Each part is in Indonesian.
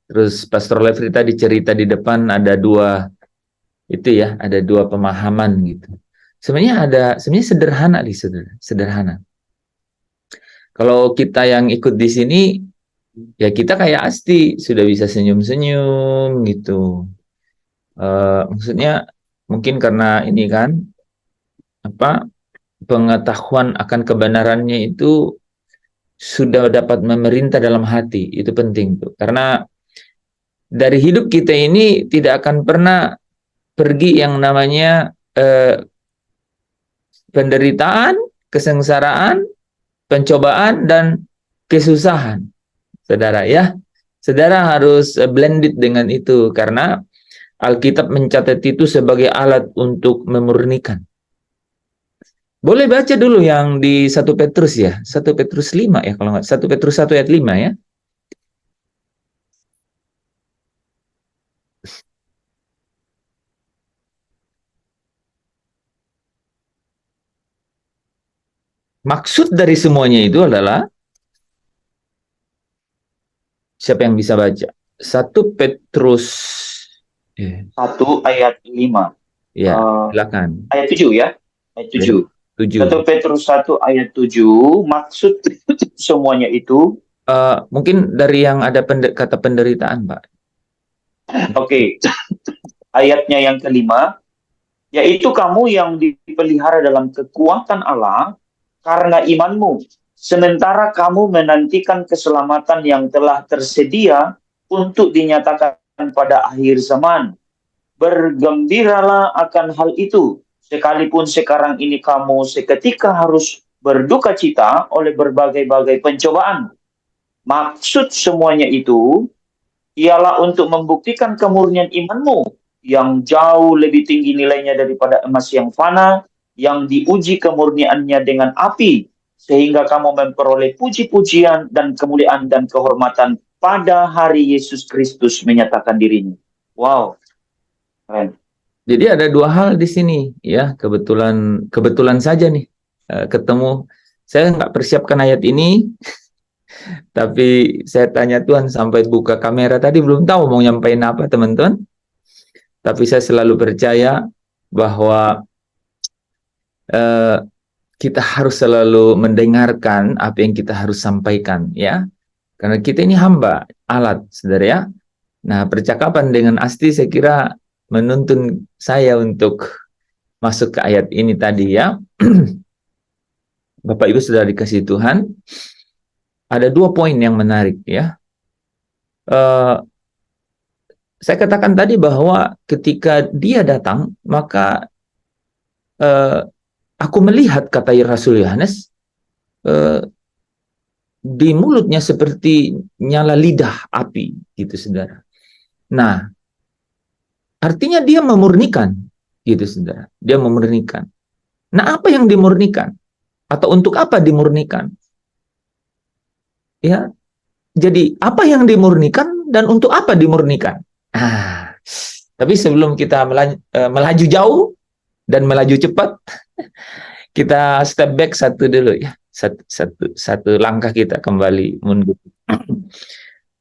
Terus Pastor Levri tadi cerita di depan ada dua itu ya, ada dua pemahaman gitu. Sebenarnya sederhana nih, sederhana. Kalau kita yang ikut di sini, ya kita kayak Asti sudah bisa senyum-senyum gitu. Maksudnya mungkin karena ini kan apa pengetahuan akan kebenarannya itu sudah dapat memerintah dalam hati, itu penting tuh. Karena dari hidup kita ini tidak akan pernah pergi yang namanya penderitaan, kesengsaraan, pencobaan dan kesusahan. Saudara ya. Saudara harus blended dengan itu karena Alkitab mencatat itu sebagai alat untuk memurnikan. Boleh baca dulu yang di 1 Petrus ya. 1 Petrus 5 ya kalau nggak. 1 Petrus 1 ayat 5 ya. Maksud dari semuanya itu adalah siapa yang bisa baca? 1 Petrus 1 ayat 5. ya, silakan. Ayat 7 ya. Ayat 7. 7. 1 Petrus 1 ayat 7. Maksud semuanya itu. Mungkin dari yang ada kata penderitaan, Pak. Oke. Ayatnya yang kelima. Yaitu kamu yang dipelihara dalam kekuatan Allah karena imanmu. Sementara kamu menantikan keselamatan yang telah tersedia untuk dinyatakan pada akhir zaman. Bergembiralah akan hal itu. Sekalipun sekarang ini kamu seketika harus berduka cita oleh berbagai-bagai pencobaan. Maksud semuanya itu ialah untuk membuktikan kemurnian imanmu yang jauh lebih tinggi nilainya daripada emas yang fana, yang diuji kemurniannya dengan api, sehingga kamu memperoleh puji-pujian dan kemuliaan dan kehormatan pada hari Yesus Kristus menyatakan dirinya. Wow, keren. Jadi ada dua hal di sini ya, kebetulan saja nih ketemu. Saya nggak persiapkan ayat ini, tapi saya tanya Tuhan sampai buka kamera tadi belum tahu mau nyampain apa teman-teman. Tapi saya selalu percaya bahwa kita harus selalu mendengarkan apa yang kita harus sampaikan ya, karena kita ini hamba alat, saudara ya. Nah, percakapan dengan Asti saya kira menuntun saya untuk masuk ke ayat ini tadi ya. Bapak Ibu sudah dikasih Tuhan, ada dua poin yang menarik ya. Saya katakan tadi bahwa ketika dia datang, maka aku melihat, kata Rasul Yohanes, di mulutnya seperti nyala lidah api, gitu saudara. Nah, artinya dia memurnikan, gitu saudara. Dia memurnikan. Nah, apa yang dimurnikan? Atau untuk apa dimurnikan? Ya, jadi apa yang dimurnikan dan untuk apa dimurnikan? Tapi sebelum kita melaju jauh dan melaju cepat, kita step back satu dulu ya, satu langkah kita kembali mundur.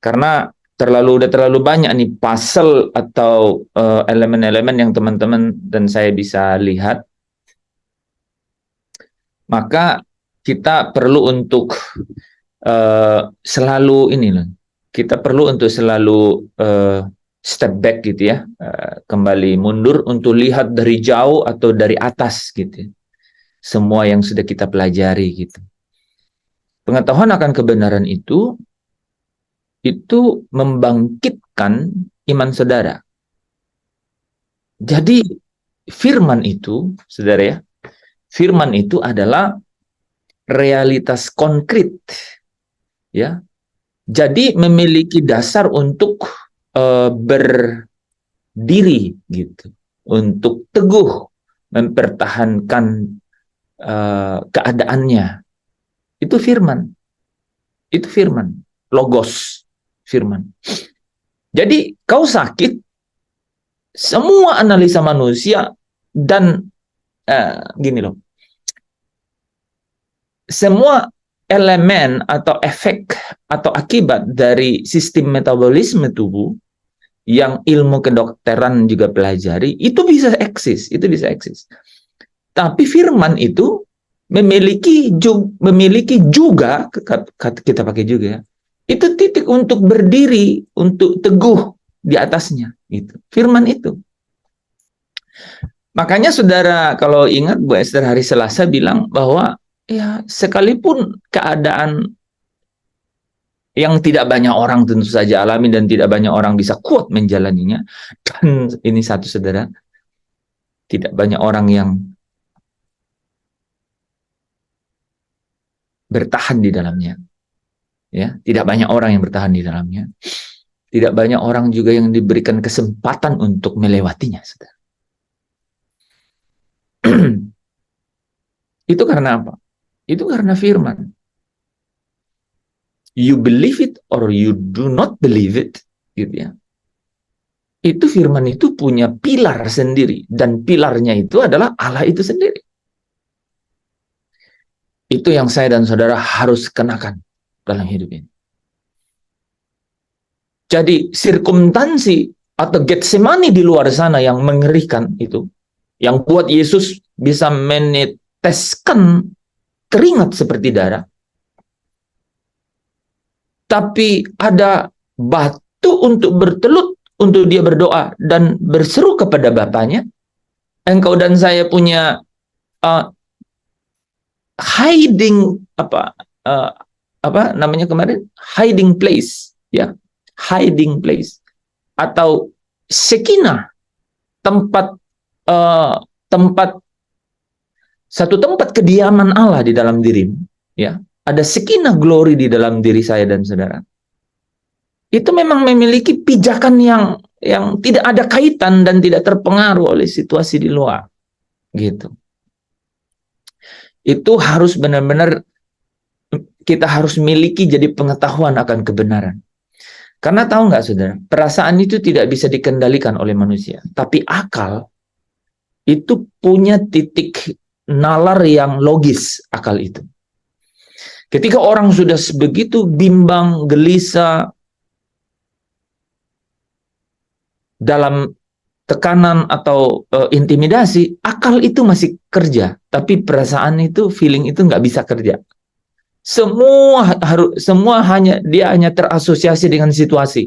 Karena udah terlalu banyak nih puzzle atau elemen-elemen yang teman-teman dan saya bisa lihat. Maka kita perlu untuk selalu ini loh. Kita perlu untuk selalu step back gitu ya, kembali mundur untuk lihat dari jauh atau dari atas gitu. Semua yang sudah kita pelajari gitu. Pengetahuan akan kebenaran itu membangkitkan iman saudara. Jadi firman itu, saudara ya, firman itu adalah realitas konkret, ya. Jadi memiliki dasar untuk berdiri gitu, untuk teguh mempertahankan keadaannya. Itu firman, logos, firman. Jadi kau sakit, semua analisa manusia dan gini loh, semua elemen atau efek atau akibat dari sistem metabolisme tubuh yang ilmu kedokteran juga pelajari, itu bisa eksis, Tapi firman itu memiliki juga, kita pakai juga ya, itu titik untuk berdiri, untuk teguh di atasnya, gitu. Firman itu. Makanya saudara kalau ingat Bu Esther hari Selasa bilang bahwa ya sekalipun keadaan yang tidak banyak orang tentu saja alami dan tidak banyak orang bisa kuat menjalaninya, dan ini satu saudara, tidak banyak orang yang bertahan di dalamnya, ya, tidak banyak orang yang bertahan di dalamnya, tidak banyak orang juga yang diberikan kesempatan untuk melewatinya, saudara. Itu karena apa? Itu karena firman. You believe it or you do not believe it, gitu ya. Itu firman itu punya pilar sendiri, dan pilarnya itu adalah Allah itu sendiri. Itu yang saya dan saudara harus kenakan dalam hidup ini. Jadi sirkumtansi atau Getsemani di luar sana yang mengerikan itu, yang buat Yesus bisa meneteskan keringat seperti darah. Tapi ada batu untuk bertelut untuk dia berdoa dan berseru kepada Bapaknya, engkau dan saya punya hiding apa namanya kemarin, hiding place, ya, hiding place atau sekinah, tempat satu tempat kediaman Allah di dalam dirimu, ya, ada sekinah glory di dalam diri saya dan saudara. Itu memang memiliki pijakan yang tidak ada kaitan dan tidak terpengaruh oleh situasi di luar, gitu. Itu harus benar-benar kita harus miliki, jadi pengetahuan akan kebenaran. Karena tahu nggak saudara, perasaan itu tidak bisa dikendalikan oleh manusia, tapi akal itu punya titik nalar yang logis, akal itu. Ketika orang sudah begitu bimbang, gelisah, dalam tekanan atau intimidasi, akal itu masih kerja, tapi perasaan itu, feeling itu nggak bisa kerja. Semua hanya terasosiasi dengan situasi.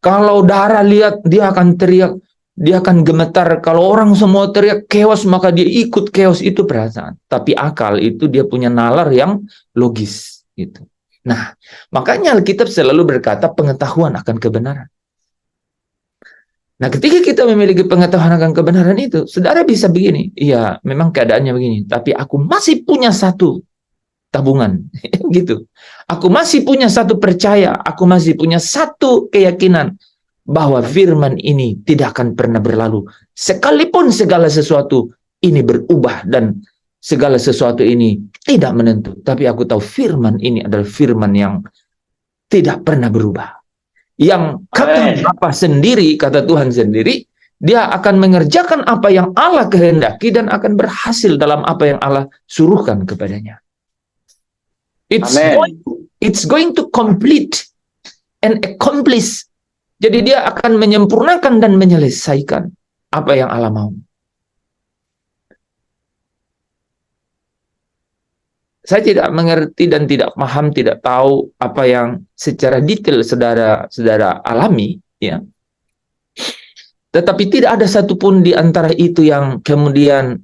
Kalau darah lihat, dia akan teriak, dia akan gemetar. Kalau orang semua teriak chaos, maka dia ikut chaos. Itu perasaan. Tapi akal itu dia punya nalar yang logis, gitu. Nah, makanya Alkitab selalu berkata pengetahuan akan kebenaran. Nah, ketika kita memiliki pengetahuan akan kebenaran itu, saudara bisa begini, iya, memang keadaannya begini, tapi aku masih punya satu tabungan, gitu. Aku masih punya satu percaya, aku masih punya satu keyakinan bahwa firman ini tidak akan pernah berlalu. Sekalipun segala sesuatu ini berubah dan segala sesuatu ini tidak menentu, tapi aku tahu firman ini adalah firman yang tidak pernah berubah. Yang kata apa sendiri, kata Tuhan sendiri, dia akan mengerjakan apa yang Allah kehendaki dan akan berhasil dalam apa yang Allah suruhkan kepadanya. It's going to complete and accomplish. Jadi dia akan menyempurnakan dan menyelesaikan apa yang Allah mau. Saya tidak mengerti dan tidak paham, tidak tahu apa yang secara detail saudara alami, ya. Tetapi tidak ada satupun di antara itu yang kemudian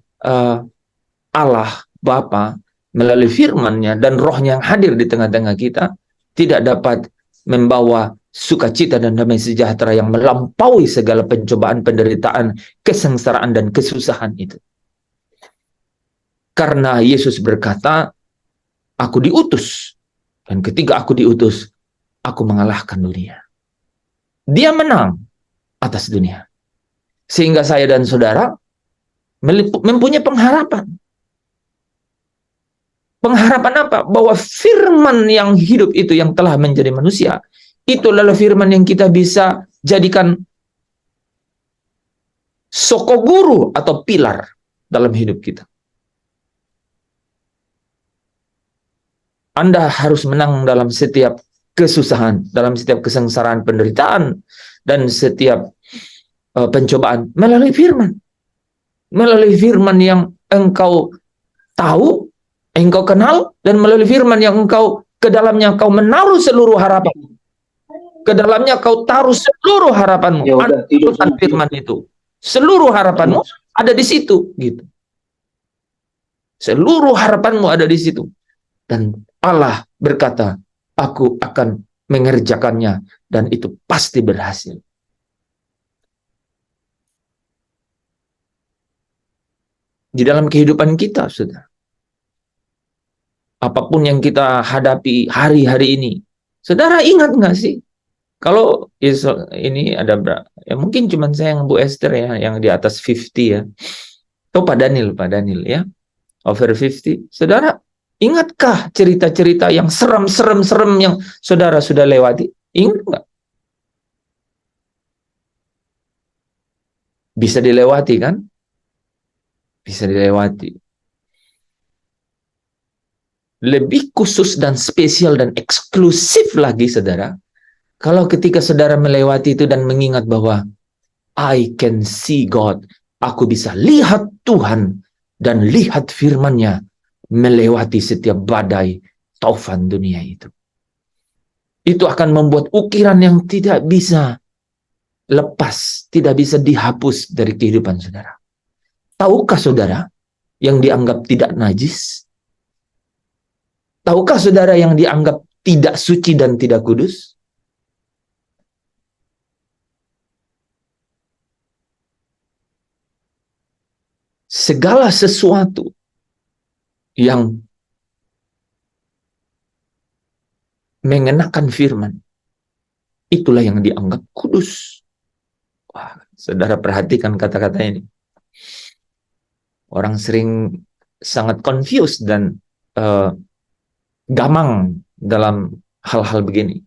Allah Bapa melalui firman-Nya dan Roh-Nya yang hadir di tengah-tengah kita tidak dapat membawa sukacita dan damai sejahtera yang melampaui segala pencobaan, penderitaan, kesengsaraan dan kesusahan itu. Karena Yesus berkata, aku diutus, dan ketika aku diutus, aku mengalahkan dunia. Dia menang atas dunia. Sehingga saya dan saudara mempunyai pengharapan. Pengharapan apa? Bahwa firman yang hidup itu yang telah menjadi manusia, itu adalah firman yang kita bisa jadikan sokoguru atau pilar dalam hidup kita. Anda harus menang dalam setiap kesusahan, dalam setiap kesengsaraan, penderitaan, dan setiap pencobaan melalui firman. Melalui firman yang engkau tahu, engkau kenal, dan melalui firman yang engkau ke dalamnya engkau menaruh seluruh harapan. Ke dalamnya kau taruh seluruh harapanmu. Ya udah, tidur Ada sana. firman itu. Seluruh harapanmu ada di situ, gitu. Seluruh harapanmu ada di situ. Dan Allah berkata, aku akan mengerjakannya, dan itu pasti berhasil. Di dalam kehidupan kita, saudara, apapun yang kita hadapi hari-hari ini, saudara ingat nggak sih? Kalau ini ada ya mungkin cuma saya yang Bu Esther ya, yang di atas 50 ya. Atau Pak Daniel ya, over 50. Saudara, ingatkah cerita-cerita yang serem yang saudara sudah lewati? Ingat nggak? Bisa dilewati kan? Bisa dilewati. Lebih khusus dan spesial dan eksklusif lagi, saudara, kalau ketika saudara melewati itu dan mengingat bahwa I can see God, aku bisa lihat Tuhan dan lihat firman-Nya melewati setiap badai taufan dunia itu. Itu akan membuat ukiran yang tidak bisa lepas, tidak bisa dihapus dari kehidupan saudara. Tahukah saudara yang dianggap tidak najis? Tahukah saudara yang dianggap tidak suci dan tidak kudus? Segala sesuatu yang mengenakan firman, itulah yang dianggap kudus. Wah, saudara perhatikan kata-kata ini. Orang sering sangat confused dan gamang dalam hal-hal begini.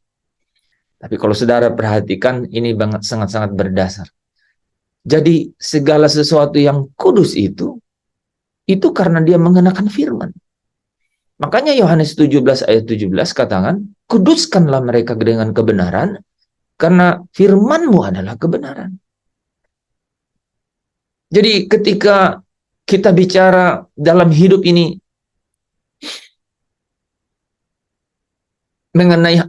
Tapi kalau saudara perhatikan, ini sangat-sangat berdasar. Jadi segala sesuatu yang kudus itu karena dia mengenakan firman. Makanya Yohanes 17 ayat 17 katakan, kuduskanlah mereka dengan kebenaran, karena firman-Mu adalah kebenaran. Jadi ketika kita bicara dalam hidup ini mengenai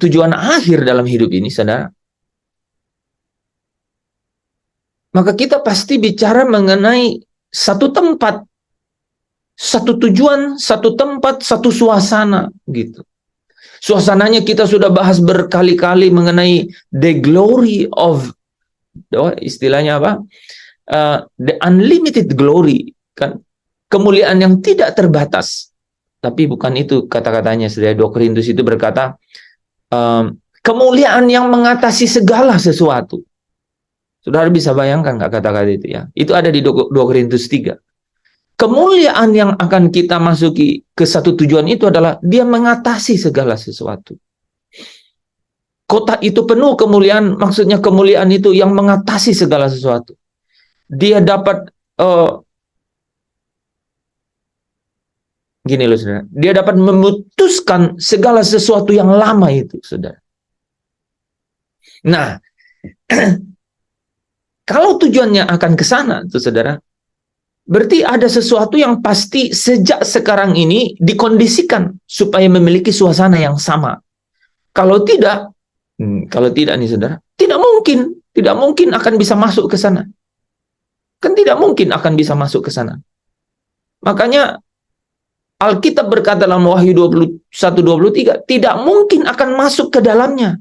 tujuan akhir dalam hidup ini, saudara, maka kita pasti bicara mengenai satu tempat, satu tujuan, satu tempat, satu suasana, gitu. Suasananya kita sudah bahas berkali-kali mengenai the glory of, istilahnya apa? The unlimited glory, kan? Kemuliaan yang tidak terbatas. Tapi bukan itu kata-katanya. 2 Korintus itu berkata, kemuliaan yang mengatasi segala sesuatu. Saudara bisa bayangkan nggak kata-kata itu ya? Itu ada di 2 Korintus 3. Kemuliaan yang akan kita masuki ke satu tujuan itu adalah dia mengatasi segala sesuatu. Kota itu penuh kemuliaan, maksudnya kemuliaan itu yang mengatasi segala sesuatu. Dia dapat gini loh saudara, dia dapat memutuskan segala sesuatu yang lama itu, saudara. Nah, kalau tujuannya akan ke sana, tuh saudara, berarti ada sesuatu yang pasti sejak sekarang ini dikondisikan supaya memiliki suasana yang sama. Kalau tidak nih saudara, tidak mungkin akan bisa masuk ke sana. Kan tidak mungkin akan bisa masuk ke sana. Makanya Alkitab berkata dalam Wahyu 21:23, tidak mungkin akan masuk ke dalamnya.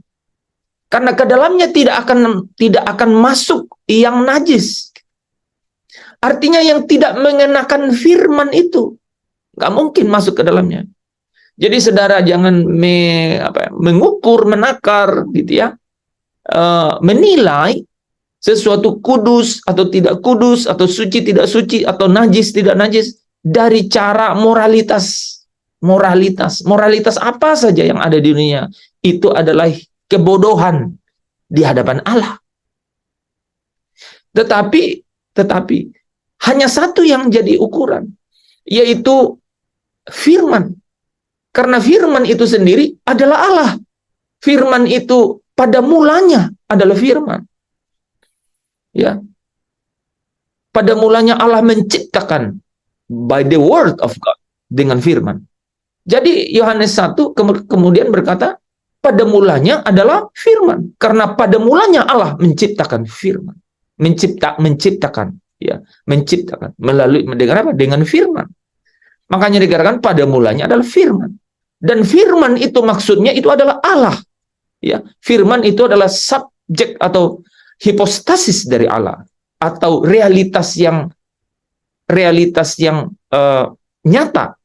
Karena ke dalamnya tidak akan masuk yang najis. Artinya yang tidak mengenakan firman itu nggak mungkin masuk ke dalamnya. Jadi saudara jangan mengukur, menakar gitu ya. Menilai sesuatu kudus atau tidak kudus, atau suci tidak suci, atau najis tidak najis dari cara moralitas. Moralitas apa saja yang ada di dunia itu adalah kebodohan di hadapan Allah. Tetapi hanya satu yang jadi ukuran, yaitu firman. Karena firman itu sendiri adalah Allah. Firman itu pada mulanya adalah firman. Ya. Pada mulanya Allah menciptakan by the word of God, dengan firman. Jadi Yohanes 1 kemudian berkata, pada mulanya adalah firman. Karena pada mulanya Allah menciptakan firman. Menciptakan, ya, menciptakan melalui dengan apa? Dengan firman. Makanya dikatakan pada mulanya adalah firman. Dan firman itu maksudnya itu adalah Allah. Ya, firman itu adalah subjek atau hipostasis dari Allah, atau realitas yang nyata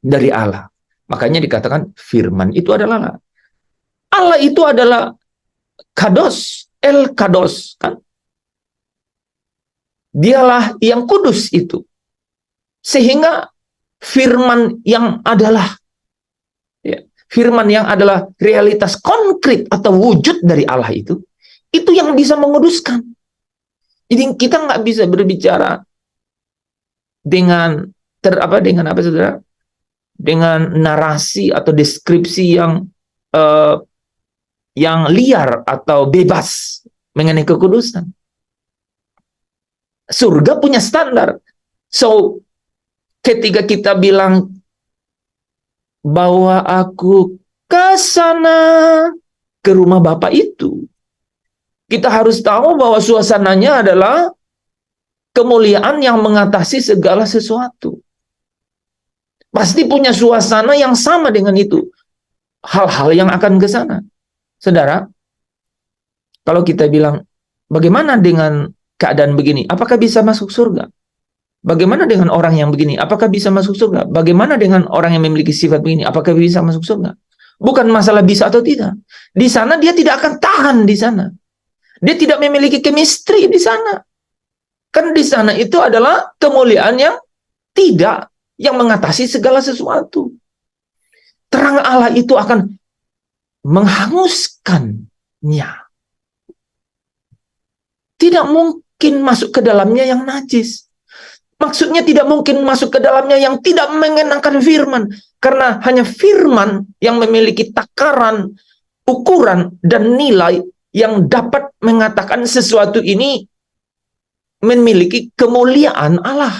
dari Allah. Makanya dikatakan firman itu adalah Allah. Allah itu adalah kados, El Kados, kan? Dialah yang kudus itu. Sehingga firman yang adalah, ya, firman yang adalah realitas konkret atau wujud dari Allah itu yang bisa menguduskan. Jadi kita nggak bisa berbicara dengan dengan apa, saudara? Dengan narasi atau deskripsi yang liar atau bebas mengenai kekudusan. Surga punya standar. So, ketika kita bilang, bawa aku ke sana, ke rumah Bapa itu, kita harus tahu bahwa suasananya adalah kemuliaan yang mengatasi segala sesuatu. Pasti punya suasana yang sama dengan itu. Hal-hal yang akan ke sana. Saudara, kalau kita bilang, bagaimana dengan keadaan begini? Apakah bisa masuk surga? Bagaimana dengan orang yang begini? Apakah bisa masuk surga? Bagaimana dengan orang yang memiliki sifat begini? Apakah bisa masuk surga? Bukan masalah bisa atau tidak. Di sana dia tidak akan tahan di sana. Dia tidak memiliki chemistry di sana. Kan di sana itu adalah kemuliaan yang mengatasi segala sesuatu. Terang Allah itu akan menghanguskannya. Tidak mungkin masuk ke dalamnya yang najis. Maksudnya tidak mungkin masuk ke dalamnya yang tidak mengenakan firman. Karena hanya firman yang memiliki takaran, ukuran, dan nilai yang dapat mengatakan sesuatu ini memiliki kemuliaan Allah.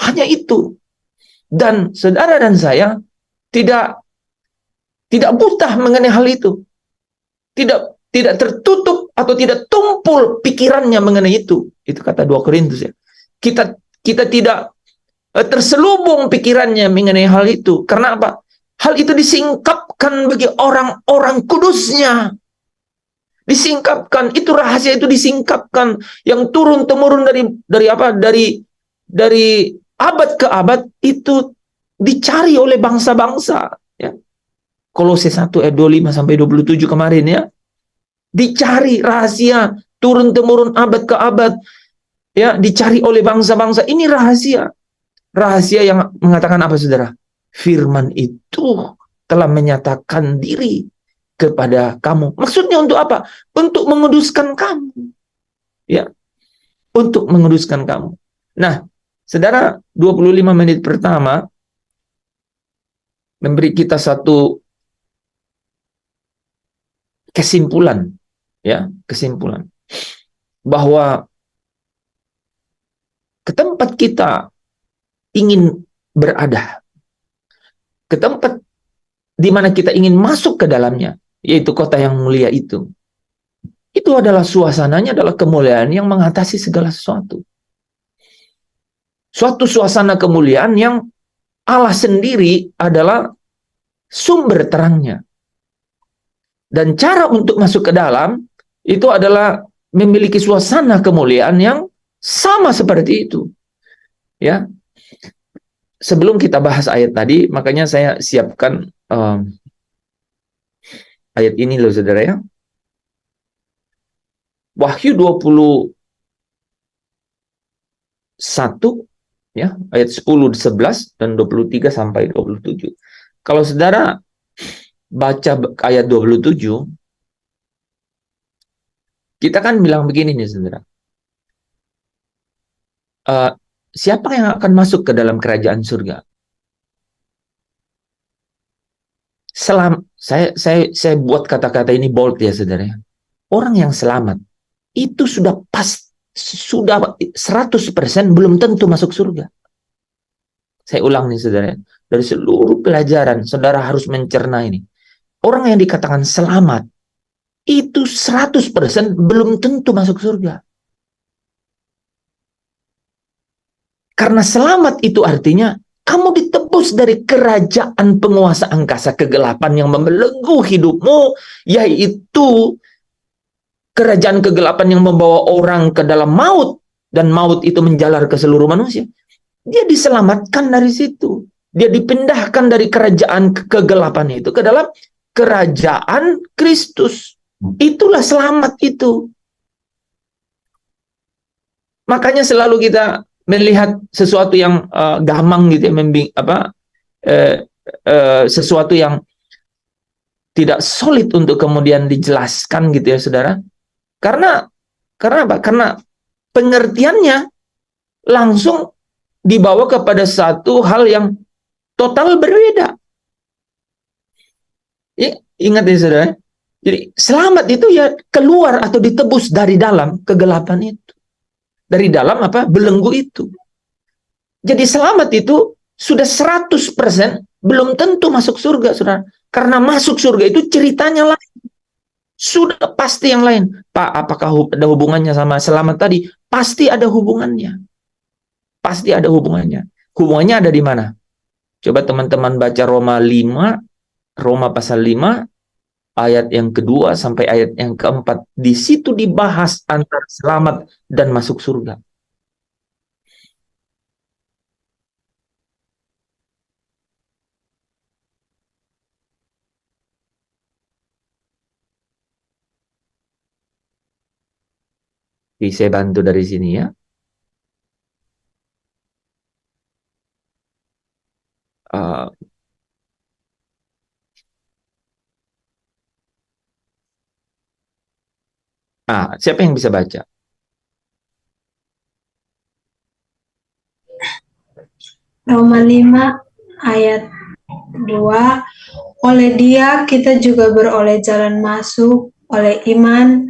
Hanya itu. Dan saudara dan saya tidak buta mengenai hal itu. Tidak tertutup atau tidak tumpul pikirannya mengenai itu. Itu kata 2 Korintus, ya. Kita tidak terselubung pikirannya mengenai hal itu. Karena apa? Hal itu disingkapkan bagi orang-orang kudusnya. Disingkapkan, itu rahasia itu disingkapkan yang turun temurun dari abad ke abad, itu dicari oleh bangsa-bangsa, ya. Kolose 1 ayat 25 sampai 27 kemarin, ya. Dicari rahasia turun temurun abad ke abad, ya, dicari oleh bangsa-bangsa. Ini rahasia. Rahasia yang mengatakan apa, saudara? Firman itu telah menyatakan diri kepada kamu. Maksudnya untuk apa? Untuk menguduskan kamu. Ya. Untuk menguduskan kamu. Nah, saudara, 25 menit pertama memberi kita satu kesimpulan, ya, kesimpulan bahwa ke tempat kita ingin berada, ke tempat di mana kita ingin masuk ke dalamnya, yaitu kota yang mulia itu adalah suasananya adalah kemuliaan yang mengatasi segala sesuatu. Suatu suasana kemuliaan yang Allah sendiri adalah sumber terangnya. Dan cara untuk masuk ke dalam itu adalah memiliki suasana kemuliaan yang sama seperti itu. Ya. Sebelum kita bahas ayat tadi, makanya saya siapkan ayat ini loh, saudara, ya. Wahyu 21, ya, ayat 10, 11, dan 23 sampai 27. Kalau saudara baca ayat 27, kita kan bilang begini nih, saudara. Siapa yang akan masuk ke dalam kerajaan surga? Saya buat kata-kata ini bold ya, saudara. Orang yang selamat itu sudah 100% belum tentu masuk surga. Saya ulang nih, saudara. Dari seluruh pelajaran, saudara harus mencerna ini. Orang yang dikatakan selamat itu 100% belum tentu masuk surga. Karena selamat itu artinya kamu ditebus dari kerajaan penguasa angkasa kegelapan yang membelenggu hidupmu, yaitu kerajaan kegelapan yang membawa orang ke dalam maut, dan maut itu menjalar ke seluruh manusia. Dia diselamatkan dari situ. Dia dipindahkan dari kerajaan kegelapan itu ke dalam kerajaan Kristus. Itulah selamat itu. Makanya selalu kita melihat sesuatu yang gamang gitu ya, sesuatu yang tidak solid untuk kemudian dijelaskan gitu ya, saudara. Karena apa? Karena pengertiannya langsung dibawa kepada satu hal yang total berbeda. Ya, ingat ya, saudara. Jadi selamat itu ya keluar atau ditebus dari dalam kegelapan itu. Dari dalam belenggu itu. Jadi selamat itu sudah 100% belum tentu masuk surga, saudara. Karena masuk surga itu ceritanya lain. Sudah pasti yang lain. Pak, apakah ada hubungannya sama selamat tadi? Pasti ada hubungannya. Pasti ada hubungannya. Hubungannya ada di mana? Coba teman-teman baca Roma pasal 5, ayat yang kedua sampai ayat yang keempat. Di situ dibahas antara selamat dan masuk surga. Jadi saya bantu dari sini ya. Siapa yang bisa baca? Roma 5 ayat 2. Oleh Dia kita juga beroleh jalan masuk oleh iman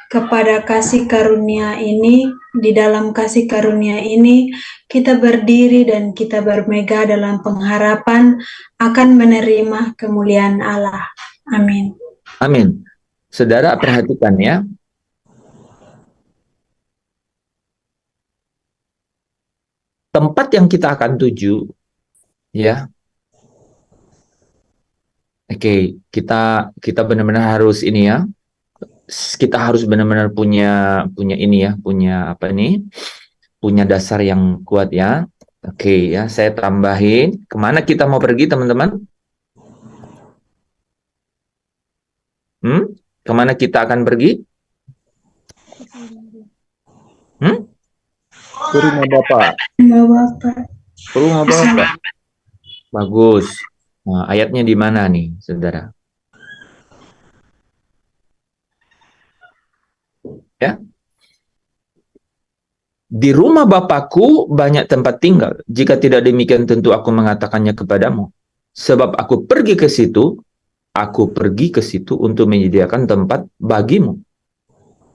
kepada kasih karunia ini. Di dalam kasih karunia ini kita berdiri dan kita bermegah dalam pengharapan akan menerima kemuliaan Allah. Amin. Amin. Saudara perhatikan ya. Tempat yang kita akan tuju ya. Oke, kita benar-benar harus ini ya. Kita harus benar-benar punya ini ya, punya dasar yang kuat ya. Oke ya, saya tambahin. Kemana kita mau pergi, teman-teman? Kemana kita akan pergi? Ke rumah Bapak. Ke rumah Bapak. Bagus. Nah, ayatnya di mana nih, saudara? Ya. Di rumah Bapakku banyak tempat tinggal. Jika tidak demikian tentu aku mengatakannya kepadamu. Sebab aku pergi ke situ untuk menyediakan tempat bagimu.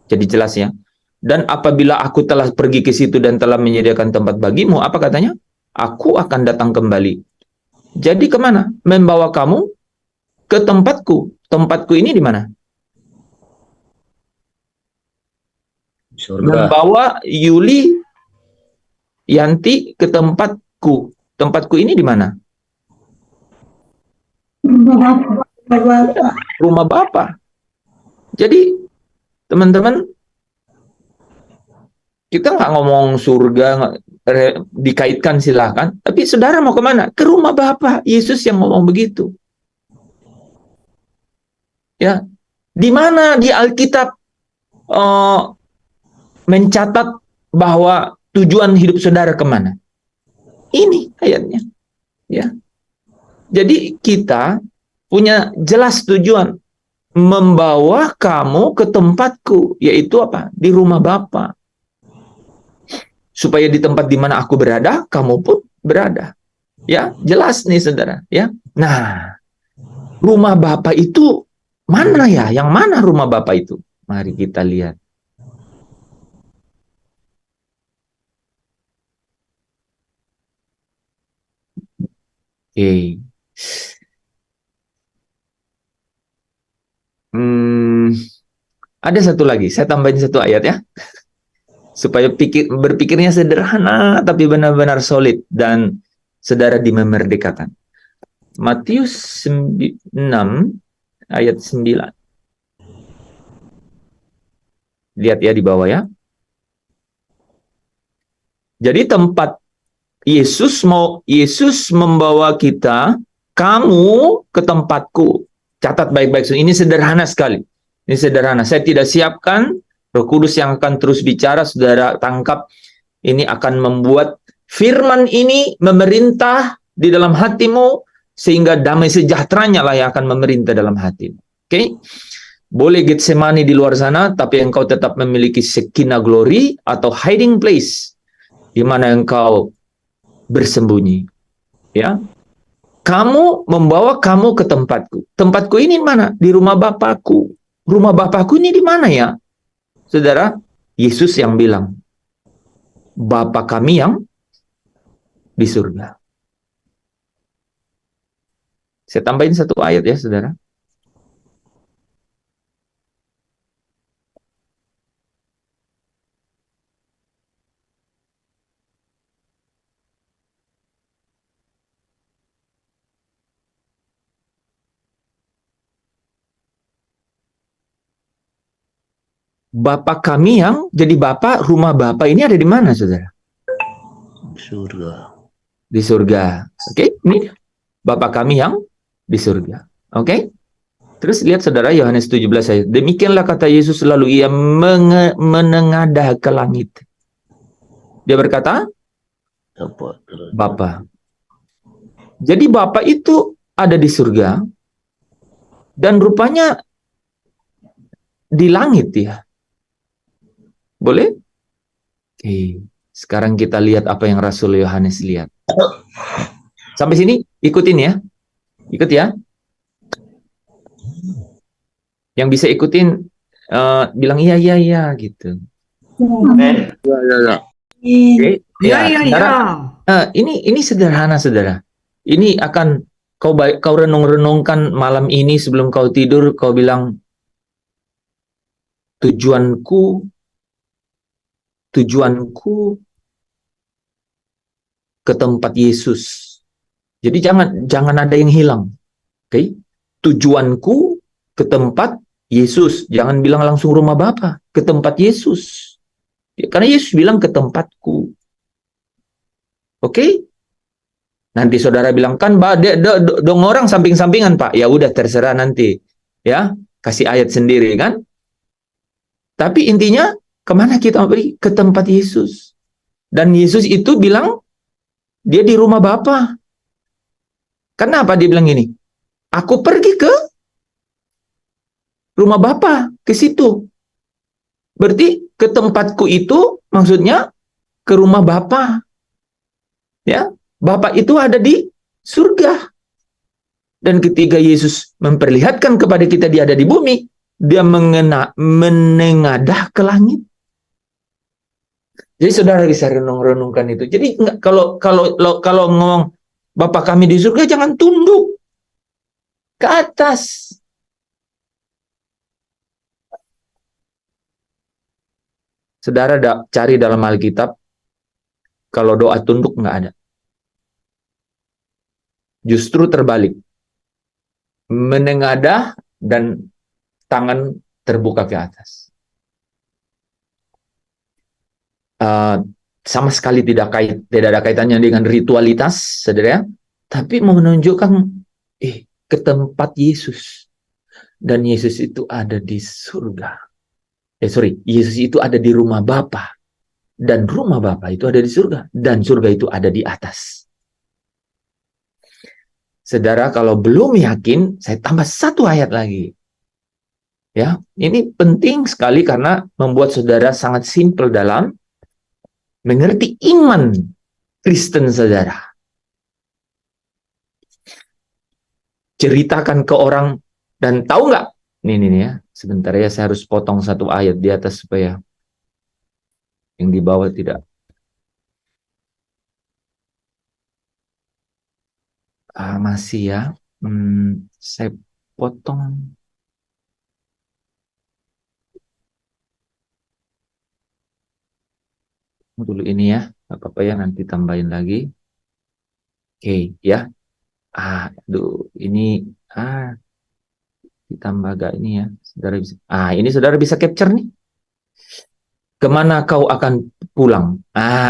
Jadi jelas ya. Dan apabila aku telah pergi ke situ dan telah menyediakan tempat bagimu, apa katanya? Aku akan datang kembali. Jadi kemana? Membawa kamu ke tempatku. Tempatku ini di mana? Surga. Membawa Yanti ke tempatku. Tempatku ini di mana? Rumah Bapa. Jadi teman-teman, kita nggak ngomong surga, dikaitkan silahkan. Tapi saudara mau kemana? Ke rumah Bapa. Yesus yang ngomong begitu. Ya, di mana di Alkitab mencatat bahwa tujuan hidup saudara kemana? Ini ayatnya. Ya. Jadi kita punya jelas tujuan. Membawa kamu ke tempatku. Yaitu apa? Di rumah Bapa. Supaya di tempat di mana aku berada, kamu pun berada. Ya, jelas nih saudara. Ya. Nah, Rumah Bapa itu mana ya? Yang mana rumah Bapa itu? Mari kita lihat. Oke. Ada satu lagi, saya tambahin satu ayat ya. Supaya berpikirnya sederhana tapi benar-benar solid dan saudara dimerdekakan. Matius 6 ayat 9. Lihat ya di bawah ya. Jadi tempat Yesus membawa kita, kamu ke tempatku. Catat baik-baik. Ini sederhana sekali. Ini sederhana. Saya tidak siapkan, Roh Kudus yang akan terus bicara, saudara tangkap. Ini akan membuat firman ini memerintah di dalam hatimu, sehingga damai sejahteranya lah yang akan memerintah dalam hatimu. Oke? Boleh Getsemani di luar sana, tapi engkau tetap memiliki Shekinah glory atau hiding place, di mana engkau bersembunyi. Ya, kamu membawa kamu ke tempatku. Tempatku ini mana? Di rumah Bapakku. Rumah Bapakku ini di mana ya? Saudara, Yesus yang bilang, Bapa kami yang di surga. Saya tambahin satu ayat ya, saudara. Bapa kami yang jadi Bapa, rumah Bapa ini ada di mana, saudara? Surga. Di surga. Oke, ini Bapa kami yang di surga. Oke? Terus lihat saudara Yohanes 17 ayat. Demikianlah kata Yesus, lalu ia menengadah ke langit. Dia berkata, Bapa. Jadi Bapa itu ada di surga dan rupanya di langit ya. Boleh? Oke. Sekarang kita lihat apa yang Rasul Yohanes lihat. Sampai sini ikutin ya. Ikut ya. Yang bisa ikutin bilang iya gitu. Amen. Oke. Ya, ya, saudara, ini sederhana, saudara. Ini akan kau renung-renungkan malam ini sebelum kau tidur. Kau bilang, tujuanku ke tempat Yesus. Jadi jangan ada yang hilang. Oke? Tujuanku ke tempat Yesus. Jangan bilang langsung rumah Bapa, ke tempat Yesus. Karena Yesus bilang ke tempatku. Oke? Nanti saudara bilang, kan dong orang samping-sampingan, Pak. Ya udah terserah nanti. Ya, kasih ayat sendiri kan? Tapi intinya kemana kita pergi? Ke tempat Yesus. Dan Yesus itu bilang dia di rumah Bapa. Kenapa dia bilang gini? Aku pergi ke rumah Bapa, ke situ. Berarti ke tempatku itu maksudnya ke rumah Bapa. Ya, Bapa itu ada di surga. Dan ketika Yesus memperlihatkan kepada kita dia ada di bumi, dia menengadah ke langit. Jadi saudara bisa renung-renungkan itu. Jadi kalau ngomong Bapa kami di surga, jangan tunduk ke atas. Saudara cari dalam Alkitab, kalau doa tunduk nggak ada. Justru terbalik. Menengadah dan tangan terbuka ke atas. Sama sekali tidak ada kaitannya dengan ritualitas, saudara, tapi menunjukkan ke tempat Yesus. Dan Yesus itu ada di surga. Yesus itu ada di rumah Bapa. Dan rumah Bapa itu ada di surga. Dan surga itu ada di atas. Saudara, kalau belum yakin, saya tambah satu ayat lagi. Ya, ini penting sekali karena membuat saudara sangat simpel dalam mengerti iman Kristen saudara. ceritakan ke orang. Dan tahu nggak? Nih ya, sebentar ya, saya harus potong satu ayat di atas supaya yang di bawah tidak. Masih ya. Saya potong. Dulu ini ya, nggak apa-apa ya, nanti tambahin lagi. Oke, ya. Aduh, ini ditambah agak ini ya. Saudara bisa. Ini saudara bisa capture nih. Kemana kau akan pulang?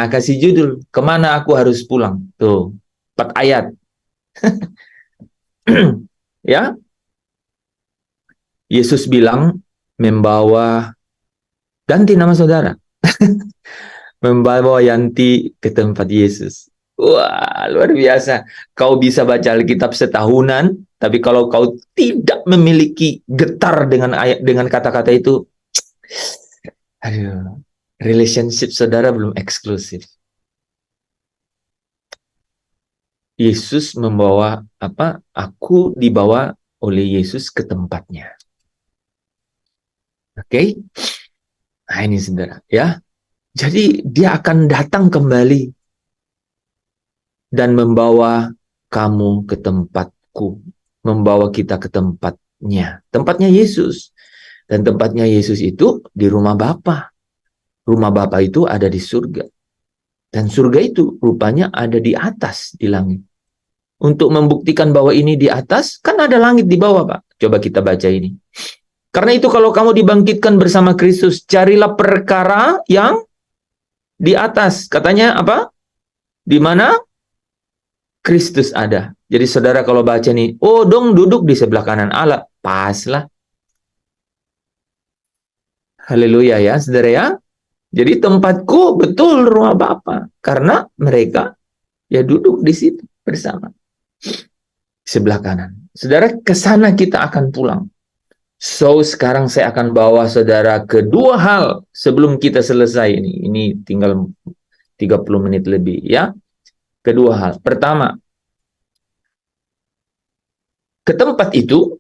Kasih judul. Kemana aku harus pulang? Tuh, 4 ayat. Ya, Yesus bilang membawa, ganti nama saudara. Membawa Yanti ke tempat Yesus. Wah, luar biasa. Kau bisa baca Alkitab setahunan, tapi kalau kau tidak memiliki getar dengan ayat, dengan kata-kata itu, aduh, relationship saudara belum eksklusif. Yesus membawa apa? Aku dibawa oleh Yesus ke tempatnya. Oke? Nah, ini saudara, ya. Jadi dia akan datang kembali dan membawa kamu ke tempatku, membawa kita ke tempatnya. Tempatnya Yesus. Dan tempatnya Yesus itu di rumah Bapa. Rumah Bapa itu ada di surga. Dan surga itu rupanya ada di atas, di langit. Untuk membuktikan bahwa ini di atas, kan ada langit di bawah, Pak. Coba kita baca ini. Karena itu kalau kamu dibangkitkan bersama Kristus, carilah perkara yang di atas. Katanya apa? Di mana Kristus ada. Jadi saudara kalau baca nih, oh dong duduk di sebelah kanan Allah. Pas lah. Haleluya ya, saudara ya. Jadi tempatku betul rumah Bapa. Karena mereka ya duduk di situ bersama. Sebelah kanan. Saudara, ke sana kita akan pulang. So, sekarang saya akan bawa saudara ke 2 hal sebelum kita selesai ini. Ini tinggal 30 menit lebih ya. Kedua hal. Pertama, ke tempat itu,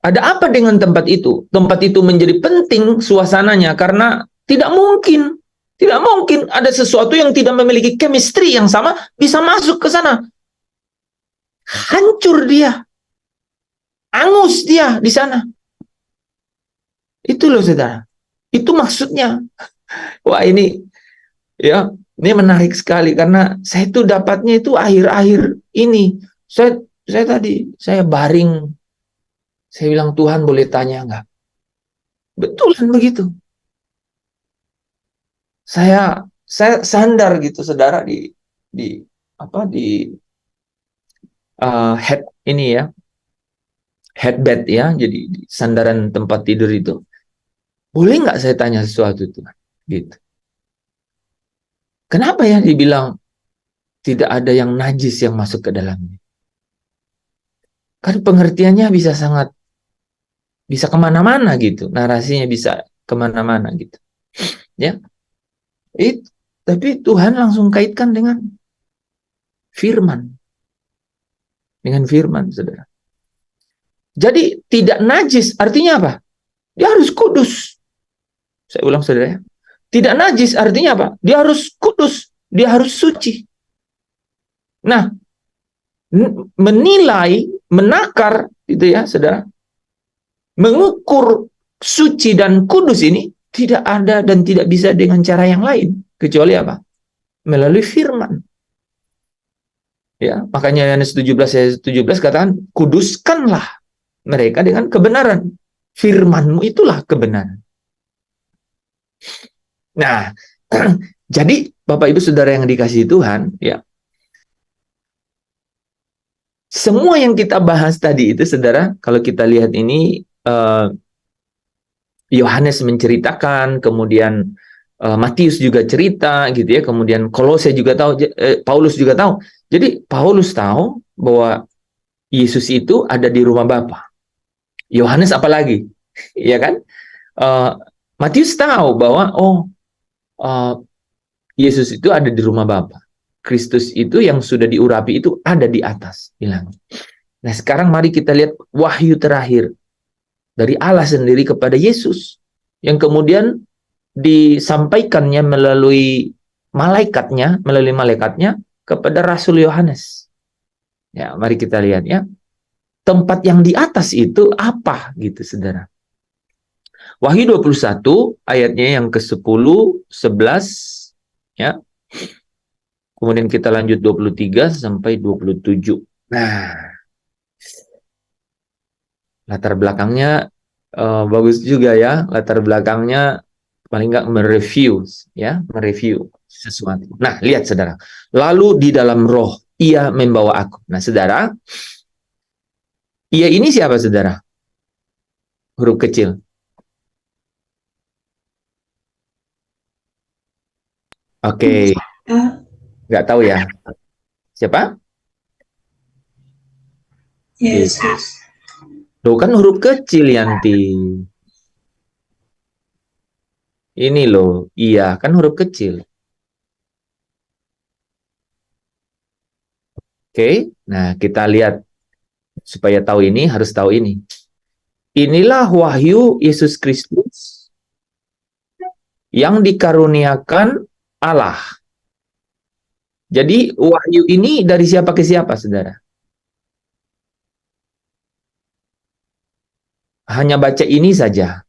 ada apa dengan tempat itu? Tempat itu menjadi penting suasananya karena tidak mungkin ada sesuatu yang tidak memiliki chemistry yang sama bisa masuk ke sana. Hancur dia. Angus dia di sana. Itu loh saudara. Itu maksudnya. Wah ini ya, ini menarik sekali karena saya itu dapatnya itu akhir-akhir ini. Saya tadi baring. Saya bilang, Tuhan boleh tanya enggak? Betulan begitu. Saya sandar gitu saudara di head ini ya. Headbed ya, jadi di sandaran tempat tidur itu. Boleh nggak saya tanya sesuatu Tuhan? Gitu. Kenapa ya dibilang tidak ada yang najis yang masuk ke dalamnya? Kan pengertiannya bisa kemana-mana gitu, narasinya bisa kemana-mana gitu, ya. Tapi Tuhan langsung kaitkan dengan firman, saudara. Jadi tidak najis artinya apa? Dia harus kudus. Saya ulang saudara ya. Tidak najis artinya apa? Dia harus kudus, dia harus suci. Nah, menilai, menakar gitu ya, saudara. Mengukur suci dan kudus ini tidak ada dan tidak bisa dengan cara yang lain kecuali apa? Melalui firman. Ya, makanya Yohanes 17 ayat 17 katakan, kuduskanlah mereka dengan kebenaran. Firman-Mu itulah kebenaran. Nah, jadi Bapak Ibu Saudara yang dikasihi Tuhan, ya. Semua yang kita bahas tadi itu Saudara, kalau kita lihat ini Yohanes menceritakan, kemudian Matius juga cerita gitu ya, kemudian Kolose juga tahu, Paulus juga tahu. Jadi Paulus tahu bahwa Yesus itu ada di rumah Bapa. Yohanes apalagi, ya kan? Matius tahu bahwa Yesus itu ada di rumah Bapa. Kristus itu yang sudah diurapi itu ada di atas, bilang. Nah, sekarang mari kita lihat wahyu terakhir dari Allah sendiri kepada Yesus yang kemudian disampaikannya melalui malaikatnya kepada Rasul Yohanes. Ya, mari kita lihat ya. Tempat yang di atas itu apa gitu, Saudara? Wahyu 21 ayatnya yang ke-10, 11 ya. Kemudian kita lanjut 23 sampai 27. Nah, latar belakangnya bagus juga ya. Latar belakangnya paling nggak mereview sesuatu. Nah, lihat saudara. Lalu di dalam roh ia membawa aku. Nah, saudara, ia ini siapa saudara? Huruf kecil. Oke, nggak tahu ya. Siapa? Yesus. Loh, kan huruf kecil, Yanti. Ini loh, iya kan huruf kecil. Oke, nah kita lihat supaya tahu ini harus tahu ini. Inilah wahyu Yesus Kristus yang dikaruniakan Allah. Jadi wahyu ini dari siapa ke siapa, saudara? Hanya baca ini saja.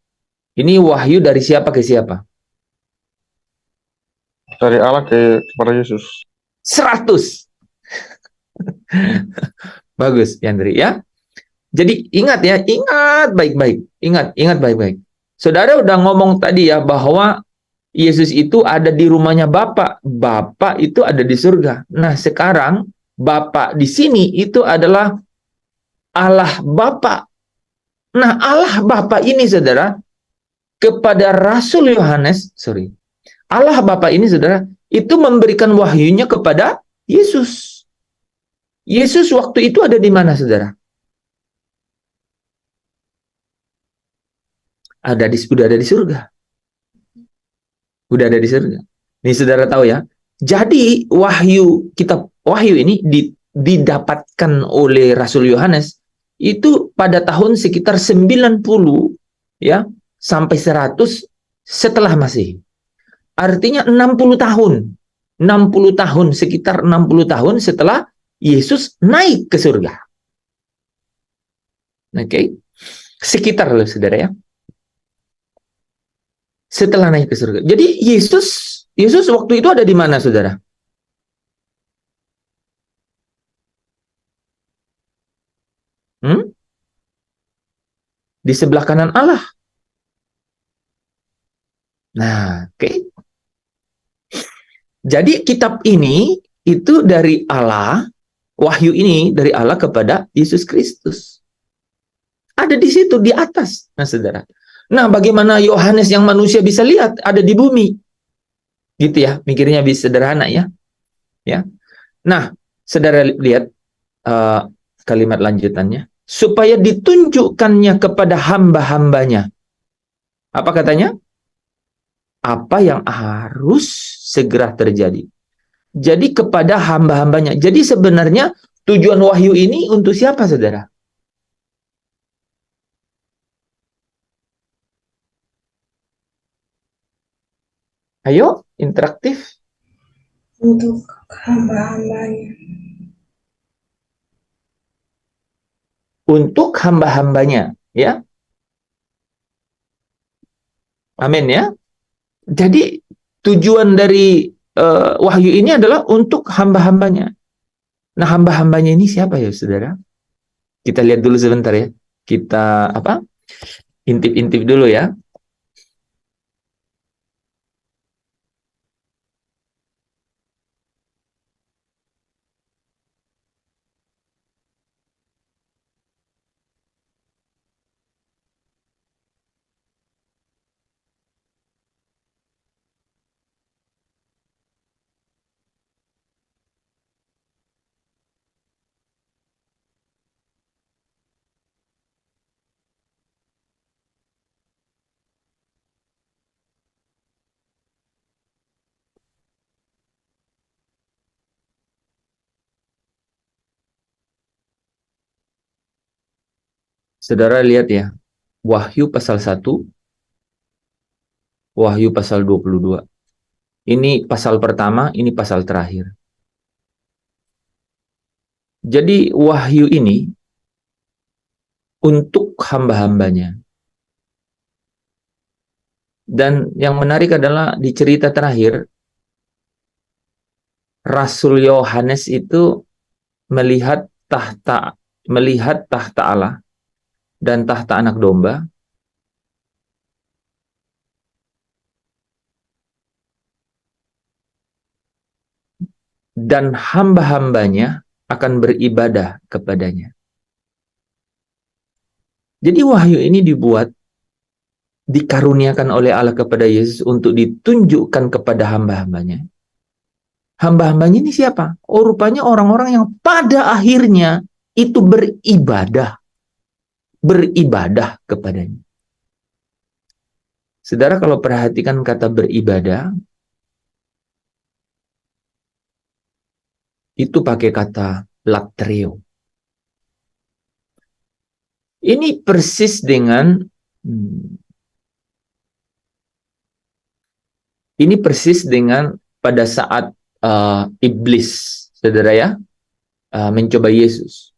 Ini wahyu dari siapa ke siapa? Dari Allah kepada Yesus. 100. Bagus, Yandri ya. Jadi ingat ya, ingat baik-baik. Ingat baik-baik. Saudara udah ngomong tadi ya bahwa Yesus itu ada di rumahnya Bapa. Bapa itu ada di surga. Nah, sekarang Bapa di sini itu adalah Allah Bapa. Nah, Allah Bapa ini saudara kepada Rasul Yohanes, Allah Bapa ini saudara itu memberikan wahyunya kepada Yesus. Yesus waktu itu ada di mana saudara? Udah ada di surga. Udah ada di surga. Nih saudara tahu ya. Jadi kitab wahyu ini didapatkan oleh Rasul Yohanes itu pada tahun sekitar 90 ya sampai 100 setelah Masehi. Artinya 60 tahun. 60 tahun, sekitar 60 tahun setelah Yesus naik ke surga. Oke. Sekitar loh saudara ya. Setelah naik ke surga. Jadi Yesus waktu itu ada di mana, saudara? Di sebelah kanan Allah. Nah, oke. Jadi kitab ini itu dari Allah, wahyu ini dari Allah kepada Yesus Kristus. Ada di situ, di atas, nah saudara. Nah, bagaimana Yohanes yang manusia bisa lihat? Ada di bumi. Gitu ya, mikirnya bisa sederhana ya. Ya. Nah, saudara lihat kalimat lanjutannya. Supaya ditunjukkannya kepada hamba-hambanya. Apa katanya? Apa yang harus segera terjadi. Jadi kepada hamba-hambanya. Jadi sebenarnya tujuan wahyu ini untuk siapa, saudara? Ayo, interaktif. Untuk hamba-hambanya. Untuk hamba-hambanya, ya. Amin ya. Jadi tujuan dari wahyu ini adalah untuk hamba-hambanya. Nah, hamba-hambanya ini siapa ya, saudara? Kita lihat dulu sebentar ya. Kita intip-intip dulu ya. Saudara lihat ya, Wahyu pasal 1, Wahyu pasal 22. Ini pasal pertama, ini pasal terakhir. Jadi Wahyu ini untuk hamba-hambanya. Dan yang menarik adalah di cerita terakhir, Rasul Yohanes itu melihat tahta Allah dan tahta anak domba, dan hamba-hambanya akan beribadah kepadanya. Jadi wahyu ini dikaruniakan oleh Allah kepada Yesus untuk ditunjukkan kepada hamba-hambanya. Hamba-hambanya ini siapa? Oh, rupanya orang-orang yang pada akhirnya itu beribadah kepadanya. Saudara kalau perhatikan kata beribadah, itu pakai kata latreo. Ini persis dengan pada saat iblis, saudara ya, mencoba Yesus.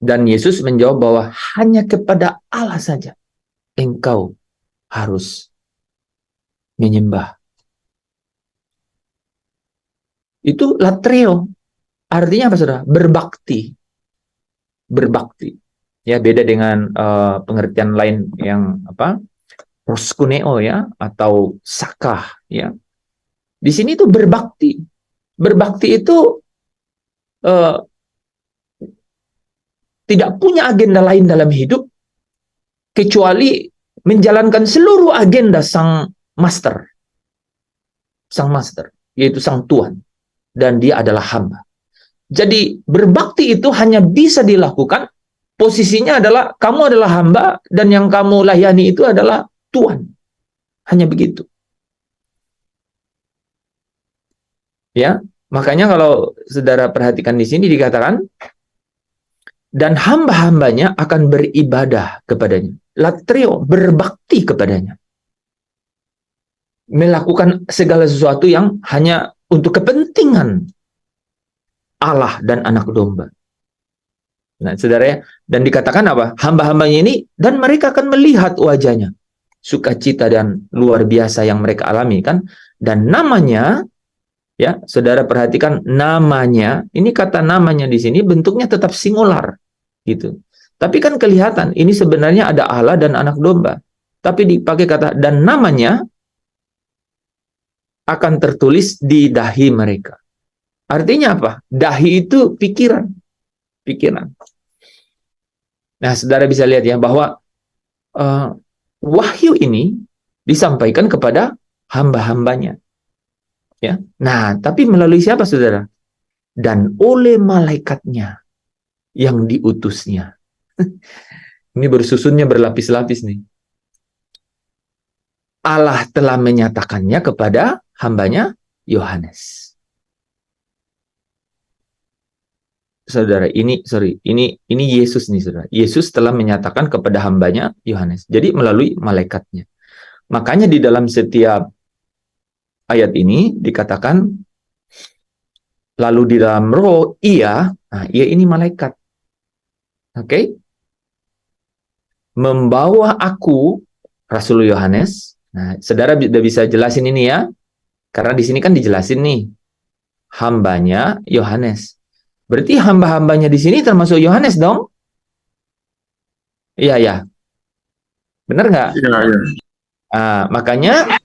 Dan Yesus menjawab bahwa hanya kepada Allah saja engkau harus menyembah. Itu latreo. Artinya apa, saudara? Berbakti. Ya, beda dengan pengertian lain yang proskuneo ya, atau sakah ya. Di sini itu berbakti. Berbakti itu tidak punya agenda lain dalam hidup kecuali menjalankan seluruh agenda sang master, yaitu sang Tuhan, dan dia adalah hamba. Jadi berbakti itu hanya bisa dilakukan, posisinya adalah kamu adalah hamba dan yang kamu layani itu adalah Tuhan. Hanya begitu. Ya, makanya kalau saudara perhatikan di sini dikatakan dan hamba-hambanya akan beribadah kepadanya. Latrio, berbakti kepadanya. Melakukan segala sesuatu yang hanya untuk kepentingan Allah dan anak domba. Nah, saudara ya, dan dikatakan apa? Hamba-hambanya ini, dan mereka akan melihat wajahnya. Sukacita dan luar biasa yang mereka alami, kan? Dan namanya, ya, saudara perhatikan namanya, ini kata namanya di sini bentuknya tetap singular, gitu. Tapi kan kelihatan, ini sebenarnya ada Allah dan anak domba. Tapi dipakai kata, dan namanya akan tertulis di dahi mereka. Artinya apa? Dahi itu pikiran. Nah, saudara bisa lihat ya, bahwa wahyu ini disampaikan kepada hamba-hambanya. Ya. Nah, tapi melalui siapa, saudara? Dan oleh malaikatnya yang diutusnya. Ini bersusunnya berlapis-lapis nih. Allah telah menyatakannya kepada hambanya Yohanes. Saudara, ini Yesus nih, saudara. Yesus telah menyatakan kepada hambanya Yohanes. Jadi melalui malaikatnya. Makanya di dalam setiap ayat ini dikatakan, lalu di dalam roh ia, nah ia ini malaikat. Oke? Membawa aku, Rasul Yohanes. Nah, saudara sudah bisa jelasin ini ya. Karena di sini kan dijelasin nih. Hambanya Yohanes. Berarti hamba-hambanya di sini termasuk Yohanes dong? Iya, ya. Benar nggak? Iya, iya. Makanya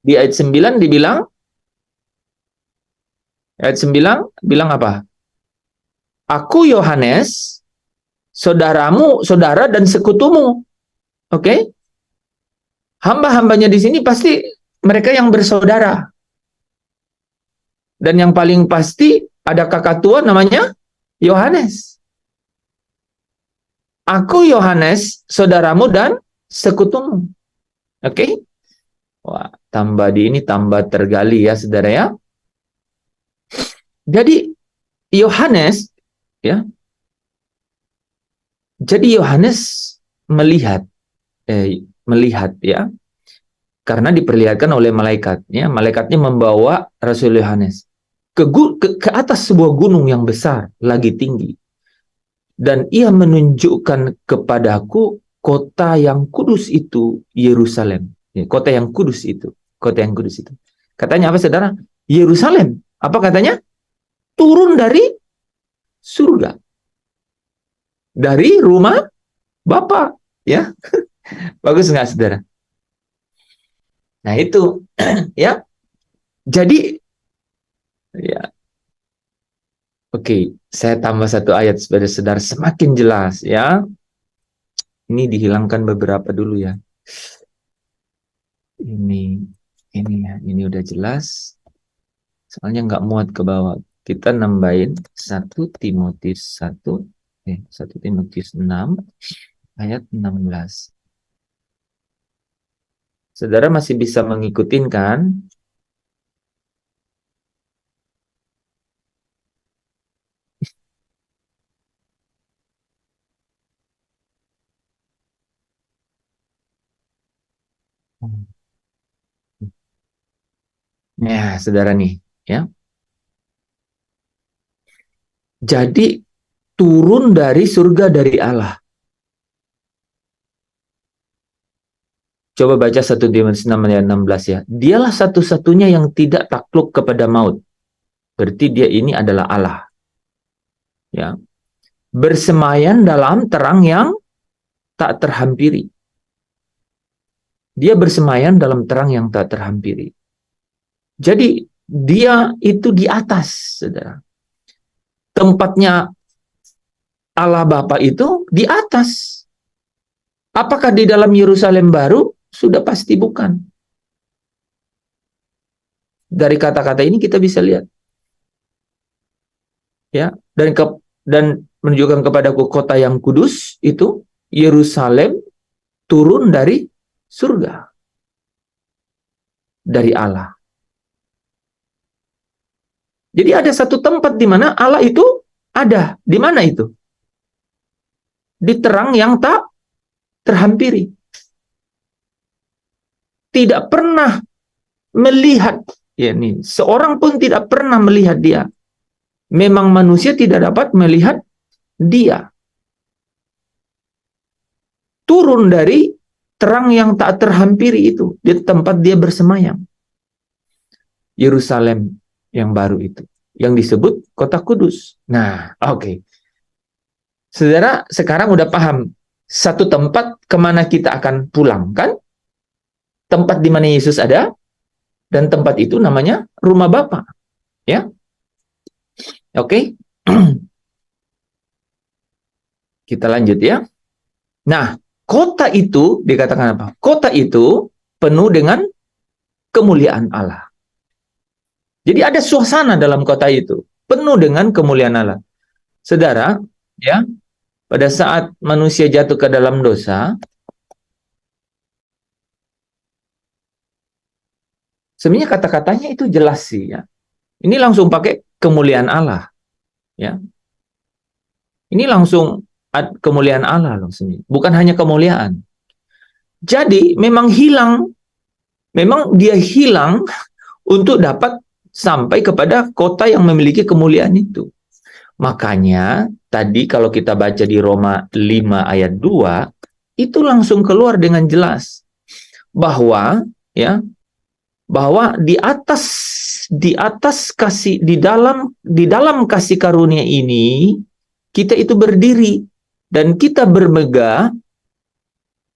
di ayat 9 dibilang, ayat 9 bilang apa? Aku Yohanes, saudaramu, saudara dan sekutumu. Oke? Hamba-hambanya di sini pasti mereka yang bersaudara. Dan yang paling pasti ada kakak tua namanya Yohanes. Aku Yohanes, saudaramu dan sekutumu. Oke? Wah, tambah tergali ya, saudara ya. Jadi Yohanes ya Jadi Yohanes melihat ya, karena diperlihatkan oleh malaikatnya. Malaikatnya membawa Rasul Yohanes ke atas sebuah gunung yang besar, lagi tinggi. Dan ia menunjukkan kepadaku kota yang kudus itu, Yerusalem. Ya, kota yang kudus itu. Kota yang kudus itu. Katanya apa, saudara? Yerusalem. Apa katanya? Turun dari surga. Dari rumah Bapa. Ya, bagus nggak, saudara? Nah itu, ya. Jadi, ya, oke, saya tambah satu ayat supaya saudara semakin jelas, ya. Ini dihilangkan beberapa dulu ya. Ini ya, ini udah jelas. Soalnya nggak muat ke bawah. Kita nambahin 1 Timotius 6 ayat 16. Saudara masih bisa mengikutin kan? Ya, saudara nih, ya. Jadi turun dari surga dari Allah. Coba baca 1 Timotius 6 ayat 16 ya. Dialah satu-satunya yang tidak takluk kepada maut. Berarti dia ini adalah Allah. Ya. Bersemayam dalam terang yang tak terhampiri. Dia bersemayam dalam terang yang tak terhampiri. Jadi dia itu di atas, saudara. Tempatnya Allah Bapa itu di atas. Apakah di dalam Yerusalem baru? Sudah pasti bukan. Dari kata-kata ini kita bisa lihat. Ya, dan menunjukkan kepadaku kota yang kudus itu Yerusalem turun dari surga. Dari Allah. Jadi ada satu tempat di mana Allah itu ada. Di mana itu? Di terang yang tak terhampiri. Tidak pernah melihat, ya nih, seorang pun tidak pernah melihat dia. Memang manusia tidak dapat melihat dia. Turun dari terang yang tak terhampiri itu, di tempat dia bersemayam. Yerusalem yang baru itu, yang disebut kota kudus. Nah, oke. Saudara, sekarang udah paham satu tempat kemana kita akan pulang, kan? Tempat di mana Yesus ada, dan tempat itu namanya rumah Bapa. Ya, oke. Kita lanjut ya. Nah, kota itu dikatakan apa? Kota itu penuh dengan kemuliaan Allah. Jadi ada suasana dalam kota itu, penuh dengan kemuliaan Allah. Saudara, ya, pada saat manusia jatuh ke dalam dosa, sebenarnya kata-katanya itu jelas sih ya. Ini langsung pakai kemuliaan Allah. Ya. Ini langsung kemuliaan Allah langsung. Bukan hanya kemuliaan. Jadi memang dia hilang untuk dapat sampai kepada kota yang memiliki kemuliaan itu. Makanya tadi kalau kita baca di Roma 5 ayat 2 itu langsung keluar dengan jelas bahwa ya, bahwa di atas kasih, di dalam kasih karunia ini kita itu berdiri dan kita bermegah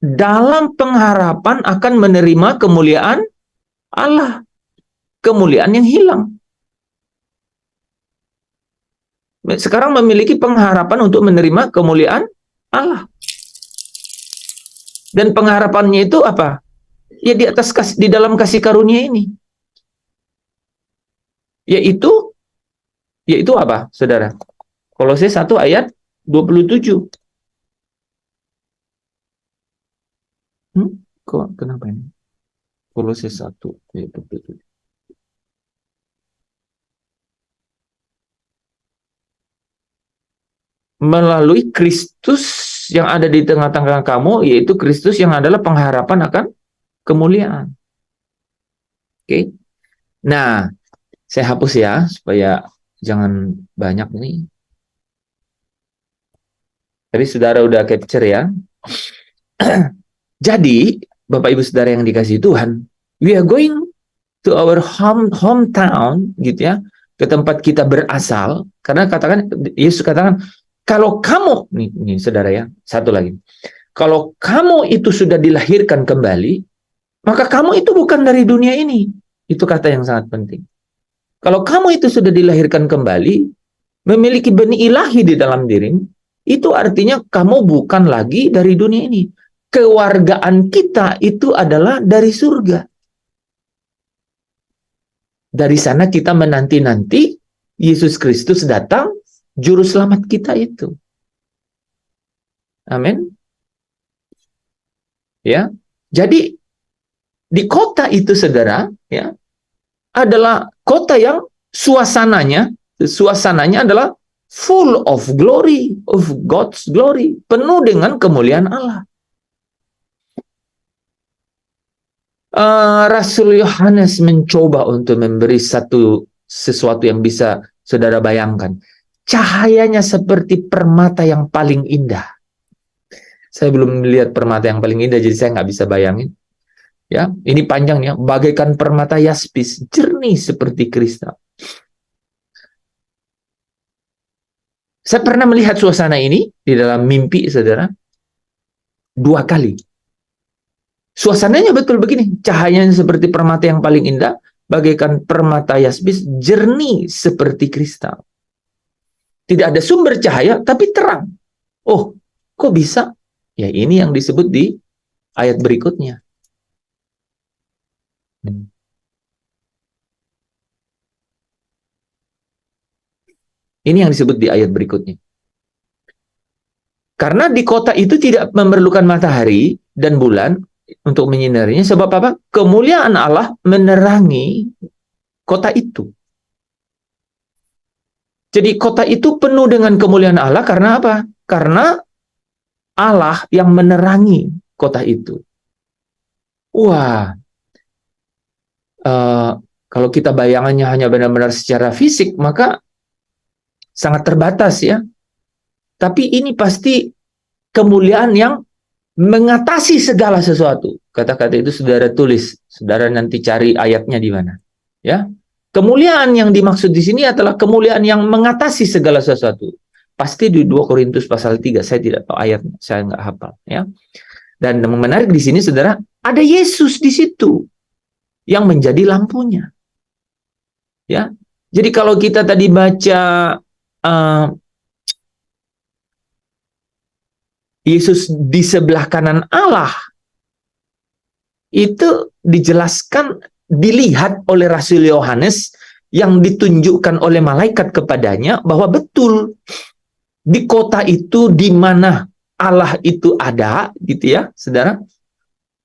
dalam pengharapan akan menerima kemuliaan Allah, kemuliaan yang hilang. Sekarang memiliki pengharapan untuk menerima kemuliaan Allah. Dan pengharapannya itu apa? Ya di dalam kasih karunia ini. Yaitu apa, saudara? Kolose 1 ayat 27. Kenapa ini? Kolose 1 ayat 27. Melalui Kristus yang ada di tengah-tengah kamu, yaitu Kristus yang adalah pengharapan akan kemuliaan. Oke. Nah, saya hapus ya, supaya jangan banyak nih. Tadi saudara udah capture ya. Jadi, Bapak Ibu Saudara yang dikasihi Tuhan, we are going to our hometown, gitu ya, ke tempat kita berasal. Karena Yesus katakan, kalau kamu, nih saudara ya, satu lagi, kalau kamu itu sudah dilahirkan kembali, maka kamu itu bukan dari dunia ini. Itu kata yang sangat penting. Kalau kamu itu sudah dilahirkan kembali, memiliki benih ilahi di dalam dirimu, itu artinya kamu bukan lagi dari dunia ini. Kewargaan kita itu adalah dari surga. Dari sana kita menanti-nanti Yesus Kristus datang, juru selamat kita itu. Amin. Ya. Jadi di kota itu saudara, ya, adalah kota yang suasananya adalah full of glory, of God's glory, penuh dengan kemuliaan Allah. Rasul Yohanes mencoba untuk memberi sesuatu yang bisa saudara bayangkan. Cahayanya seperti permata yang paling indah. Saya belum melihat permata yang paling indah, jadi saya nggak bisa bayangin. Ya, ini panjangnya, bagaikan permata yaspis, jernih seperti kristal. Saya pernah melihat suasana ini di dalam mimpi, saudara, 2 kali. Suasananya betul begini, cahayanya seperti permata yang paling indah, bagaikan permata yaspis, jernih seperti kristal. Tidak ada sumber cahaya, tapi terang. Oh, kok bisa? Ya, ini yang disebut di ayat berikutnya. Ini yang disebut di ayat berikutnya. Karena di kota itu tidak memerlukan matahari dan bulan untuk menyinarinya, sebab apa? Kemuliaan Allah menerangi kota itu. Jadi kota itu penuh dengan kemuliaan Allah karena apa? Karena Allah yang menerangi kota itu. Wah, kalau kita bayangannya hanya benar-benar secara fisik, maka sangat terbatas ya. Tapi ini pasti kemuliaan yang mengatasi segala sesuatu. Kata-kata itu saudara tulis, saudara nanti cari ayatnya di mana. Ya, kemuliaan yang dimaksud di sini adalah kemuliaan yang mengatasi segala sesuatu. Pasti di 2 Korintus pasal 3, saya tidak tahu ayatnya, saya nggak hafal. Ya, dan yang menarik di sini, saudara, ada Yesus di situ yang menjadi lampunya. Ya, jadi kalau kita tadi baca Yesus di sebelah kanan Allah, itu dijelaskan, dilihat oleh Rasul Yohanes yang ditunjukkan oleh malaikat kepadanya bahwa betul di kota itu di mana Allah itu ada, gitu ya, saudara,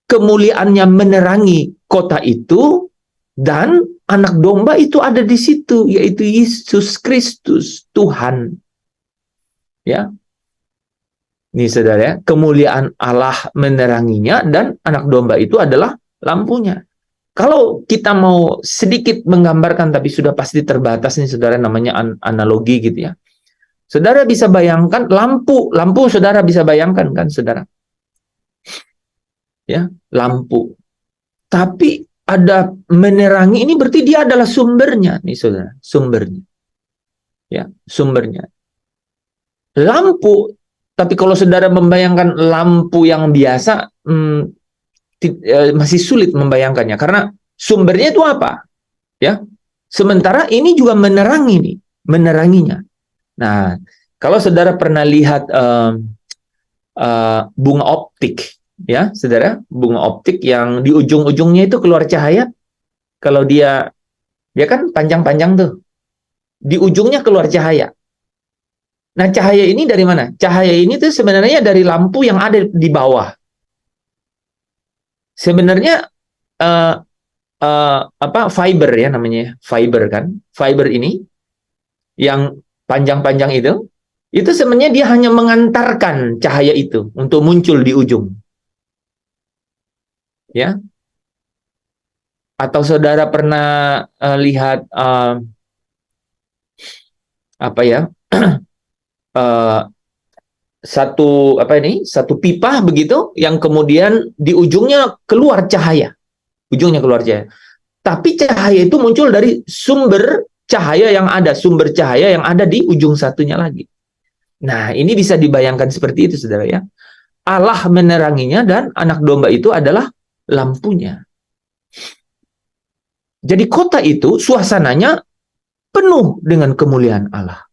kemuliaannya menerangi kota itu dan anak domba itu ada di situ, yaitu Yesus Kristus, Tuhan. Ya. Nih saudara ya, kemuliaan Allah meneranginya dan anak domba itu adalah lampunya. Kalau kita mau sedikit menggambarkan, tapi sudah pasti terbatas nih saudara, namanya analogi gitu ya. Saudara bisa bayangkan lampu saudara bisa bayangkan kan saudara? Ya, lampu. Tapi ada menerangi, ini berarti dia adalah sumbernya nih saudara, sumbernya. Ya, sumbernya. Lampu. Tapi kalau saudara membayangkan lampu yang biasa, masih sulit membayangkannya. Karena sumbernya itu apa? Ya, sementara ini juga meneranginya. Nah, kalau saudara pernah lihat bunga optik, ya, saudara, bunga optik yang di ujung-ujungnya itu keluar cahaya. Kalau dia kan panjang-panjang tuh, di ujungnya keluar cahaya. Nah, cahaya ini dari mana? Cahaya ini tuh sebenarnya dari lampu yang ada di bawah. Sebenarnya fiber ya namanya, fiber kan? Fiber ini yang panjang-panjang itu Itu sebenarnya dia hanya mengantarkan cahaya itu untuk muncul di ujung. Ya. Atau saudara pernah lihat apa ya? eh, satu pipa begitu yang kemudian di ujungnya keluar cahaya. Ujungnya keluar cahaya. Tapi cahaya itu muncul dari sumber sumber cahaya yang ada di ujung satunya lagi. Nah, ini bisa dibayangkan seperti itu, saudara ya. Allah meneranginya dan anak domba itu adalah lampunya. Jadi kota itu suasananya penuh dengan kemuliaan Allah.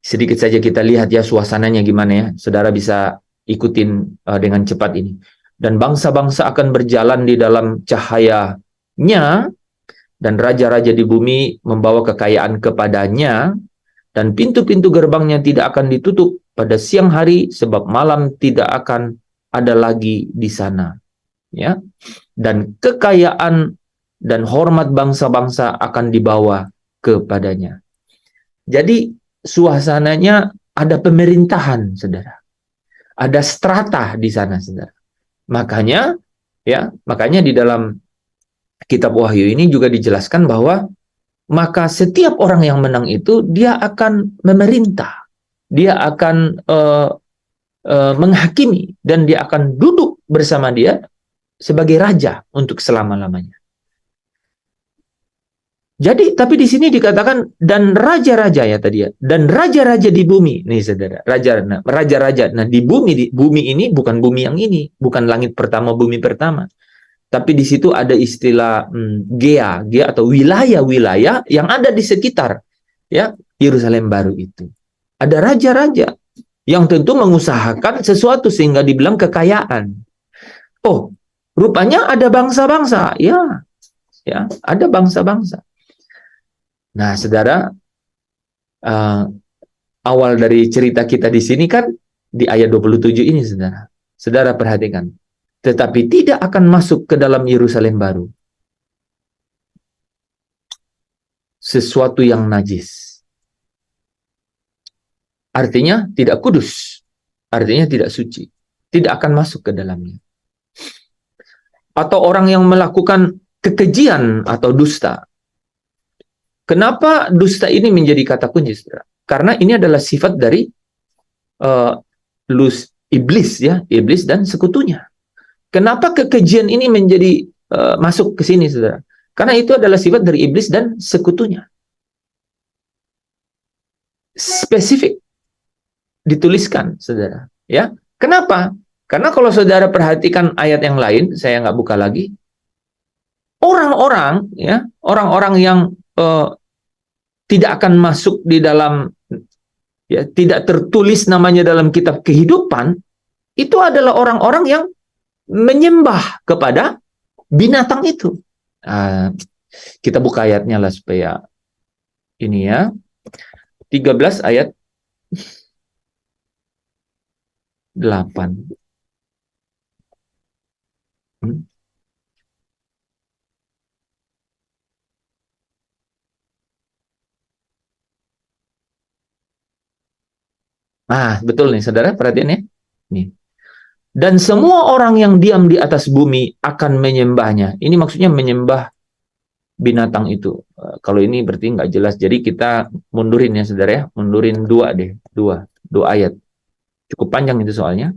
Sedikit saja kita lihat ya suasananya gimana ya. Saudara bisa ikutin dengan cepat ini. Dan bangsa-bangsa akan berjalan di dalam cahayanya, dan raja-raja di bumi membawa kekayaan kepadanya, dan pintu-pintu gerbangnya tidak akan ditutup pada siang hari, sebab malam tidak akan ada lagi di sana. Ya. Dan kekayaan dan hormat bangsa-bangsa akan dibawa kepadanya. Jadi suasananya ada pemerintahan, saudara. Ada strata di sana, saudara. Makanya di dalam kitab Wahyu ini juga dijelaskan bahwa maka setiap orang yang menang itu dia akan memerintah, dia akan menghakimi, dan dia akan duduk bersama dia sebagai raja untuk selama-lamanya. Jadi, tapi di sini dikatakan dan raja-raja ya tadi ya, dan raja-raja di bumi, nih saudara, raja-raja. Nah di bumi ini bukan bumi yang ini, bukan langit pertama, bumi pertama, tapi di situ ada istilah gea atau wilayah-wilayah yang ada di sekitar ya Yerusalem baru itu. Ada raja-raja yang tentu mengusahakan sesuatu sehingga dibilang kekayaan. Oh, rupanya ada bangsa-bangsa, ya, ada bangsa-bangsa. Nah, saudara, awal dari cerita kita di sini kan di ayat 27 ini, saudara. Saudara perhatikan. Tetapi tidak akan masuk ke dalam Yerusalem baru sesuatu yang najis. Artinya tidak kudus. Artinya tidak suci. Tidak akan masuk ke dalamnya. Atau orang yang melakukan kekejian atau dusta. Kenapa dusta ini menjadi kata kunci, saudara? Karena ini adalah sifat dari iblis, ya, iblis dan sekutunya. Kenapa kekejian ini menjadi masuk ke sini, saudara? Karena itu adalah sifat dari iblis dan sekutunya. Spesifik dituliskan, saudara. Ya, kenapa? Karena kalau saudara perhatikan ayat yang lain, saya nggak buka lagi. Orang-orang, ya, orang-orang yang tidak akan masuk di dalam, ya, tidak tertulis namanya dalam kitab kehidupan, itu adalah orang-orang yang menyembah kepada binatang itu. Kita buka ayatnya lah supaya ini ya. 13 ayat 8. Betul nih, saudara, perhatian ya. Nih. Dan semua orang yang diam di atas bumi akan menyembahnya. Ini maksudnya menyembah binatang itu. Kalau ini berarti nggak jelas. Jadi kita mundurin ya, saudara ya. Mundurin dua ayat. Cukup panjang itu soalnya.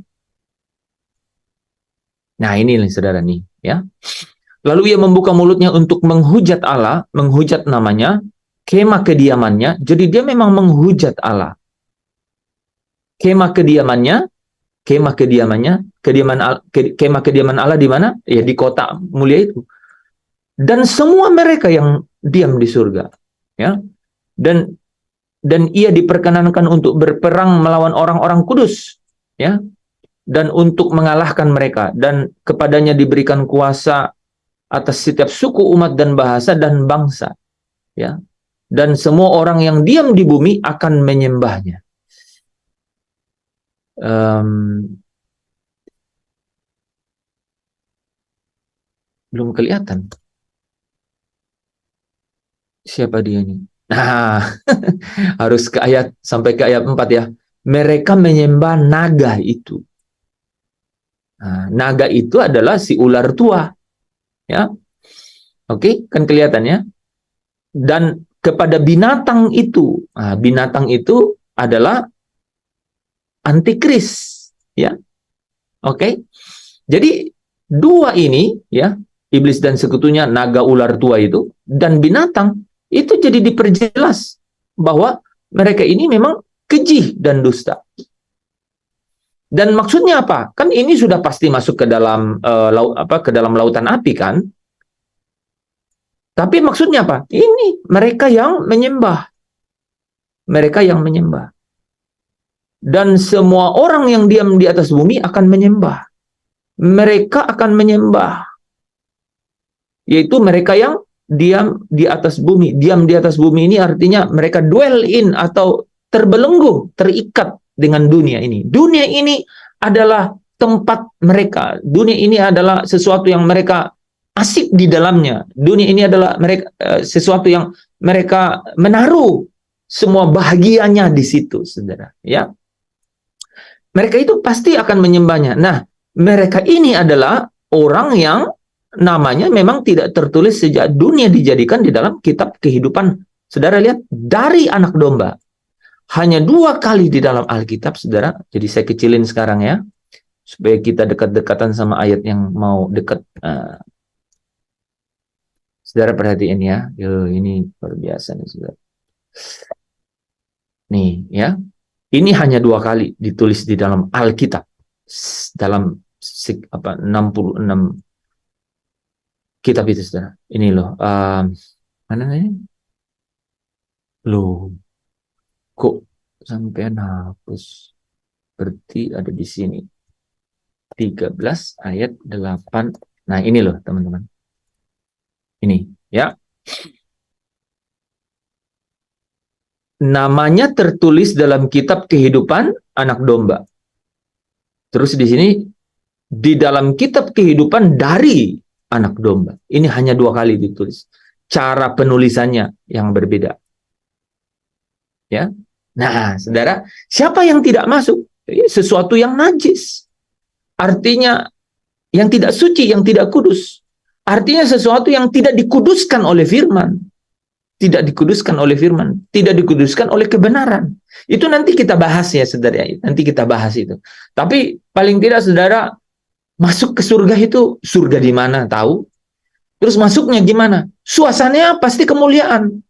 Nah, ini nih, saudara nih, ya. Lalu ia membuka mulutnya untuk menghujat Allah, menghujat namanya, kemah kediamannya. Jadi dia memang menghujat Allah. Kemah kediaman Allah di mana? Ya di kota mulia itu. Dan semua mereka yang diam di surga, ya. Dan ia diperkenankan untuk berperang melawan orang-orang kudus, ya. Dan untuk mengalahkan mereka, dan kepadanya diberikan kuasa atas setiap suku, umat dan bahasa dan bangsa, ya. Dan semua orang yang diam di bumi akan menyembahnya. Belum kelihatan siapa dia ini. Nah, harus ke ayat sampai ke ayat 4 ya. Mereka menyembah naga itu. Nah, naga itu adalah si ular tua, ya. Oke, kan kelihatannya. Dan kepada binatang itu, nah, binatang itu adalah antikris, ya. Oke. Jadi dua ini, ya, iblis dan sekutunya, naga ular tua itu dan binatang itu jadi diperjelas bahwa mereka ini memang keji dan dusta. Dan maksudnya apa? Kan ini sudah pasti masuk ke dalam ke dalam lautan api kan? Tapi maksudnya apa? Ini mereka yang menyembah. Mereka yang menyembah. Dan semua orang yang diam di atas bumi akan menyembah. Mereka akan menyembah. Yaitu mereka yang diam di atas bumi. Diam di atas bumi ini artinya mereka dwell in atau terbelenggu, terikat dengan dunia ini. Dunia ini adalah tempat mereka. Dunia ini adalah sesuatu yang mereka asik di dalamnya. Dunia ini adalah mereka sesuatu yang mereka menaruh semua bahagianya di situ, saudara. Ya, mereka itu pasti akan menyembahnya. Nah, mereka ini adalah orang yang namanya memang tidak tertulis sejak dunia dijadikan di dalam kitab kehidupan. Saudara lihat, dari anak domba. Hanya 2 kali di dalam Alkitab, saudara. Jadi saya kecilin sekarang ya, supaya kita dekat-dekatan sama ayat yang mau dekat. Saudara perhatiin ya. Yo, ini luar biasa nih, saudara. Nih ya, ini hanya 2 kali ditulis di dalam Alkitab. Dalam 66 kitab itu, saudara. Ini loh. Mana nih? Loh. Kok sampai hapus? Berarti ada di sini. 13 ayat 8. Nah, ini loh, teman-teman. Ini, ya. Namanya tertulis dalam kitab kehidupan anak domba. Terus di sini, di dalam kitab kehidupan dari anak domba. Ini hanya 2 kali ditulis. Cara penulisannya yang berbeda. Ya. Nah, saudara, siapa yang tidak masuk? Sesuatu yang najis. Artinya yang tidak suci, yang tidak kudus. Artinya sesuatu yang tidak dikuduskan oleh firman. Tidak dikuduskan oleh firman. Tidak dikuduskan oleh kebenaran. Itu nanti kita bahas ya, saudara. Nanti kita bahas itu. Tapi paling tidak, saudara, masuk ke surga itu, surga di mana? Tahu? Terus masuknya gimana? Suasananya pasti kemuliaan.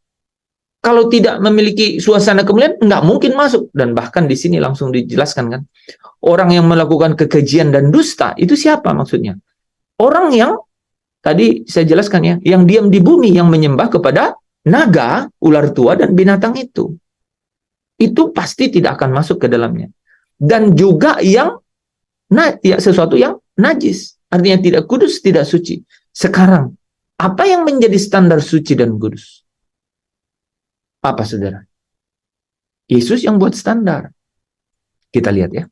Kalau tidak memiliki suasana kemuliaan, nggak mungkin masuk. Dan bahkan di sini langsung dijelaskan kan. Orang yang melakukan kekejian dan dusta, itu siapa maksudnya? Orang yang, tadi saya jelaskan ya, yang diam di bumi, yang menyembah kepada naga, ular tua, dan binatang itu. Itu pasti tidak akan masuk ke dalamnya. Dan juga yang, sesuatu yang najis. Artinya tidak kudus, tidak suci. Sekarang, apa yang menjadi standar suci dan kudus? Apa, saudara? Yesus yang buat standar. Kita lihat ya.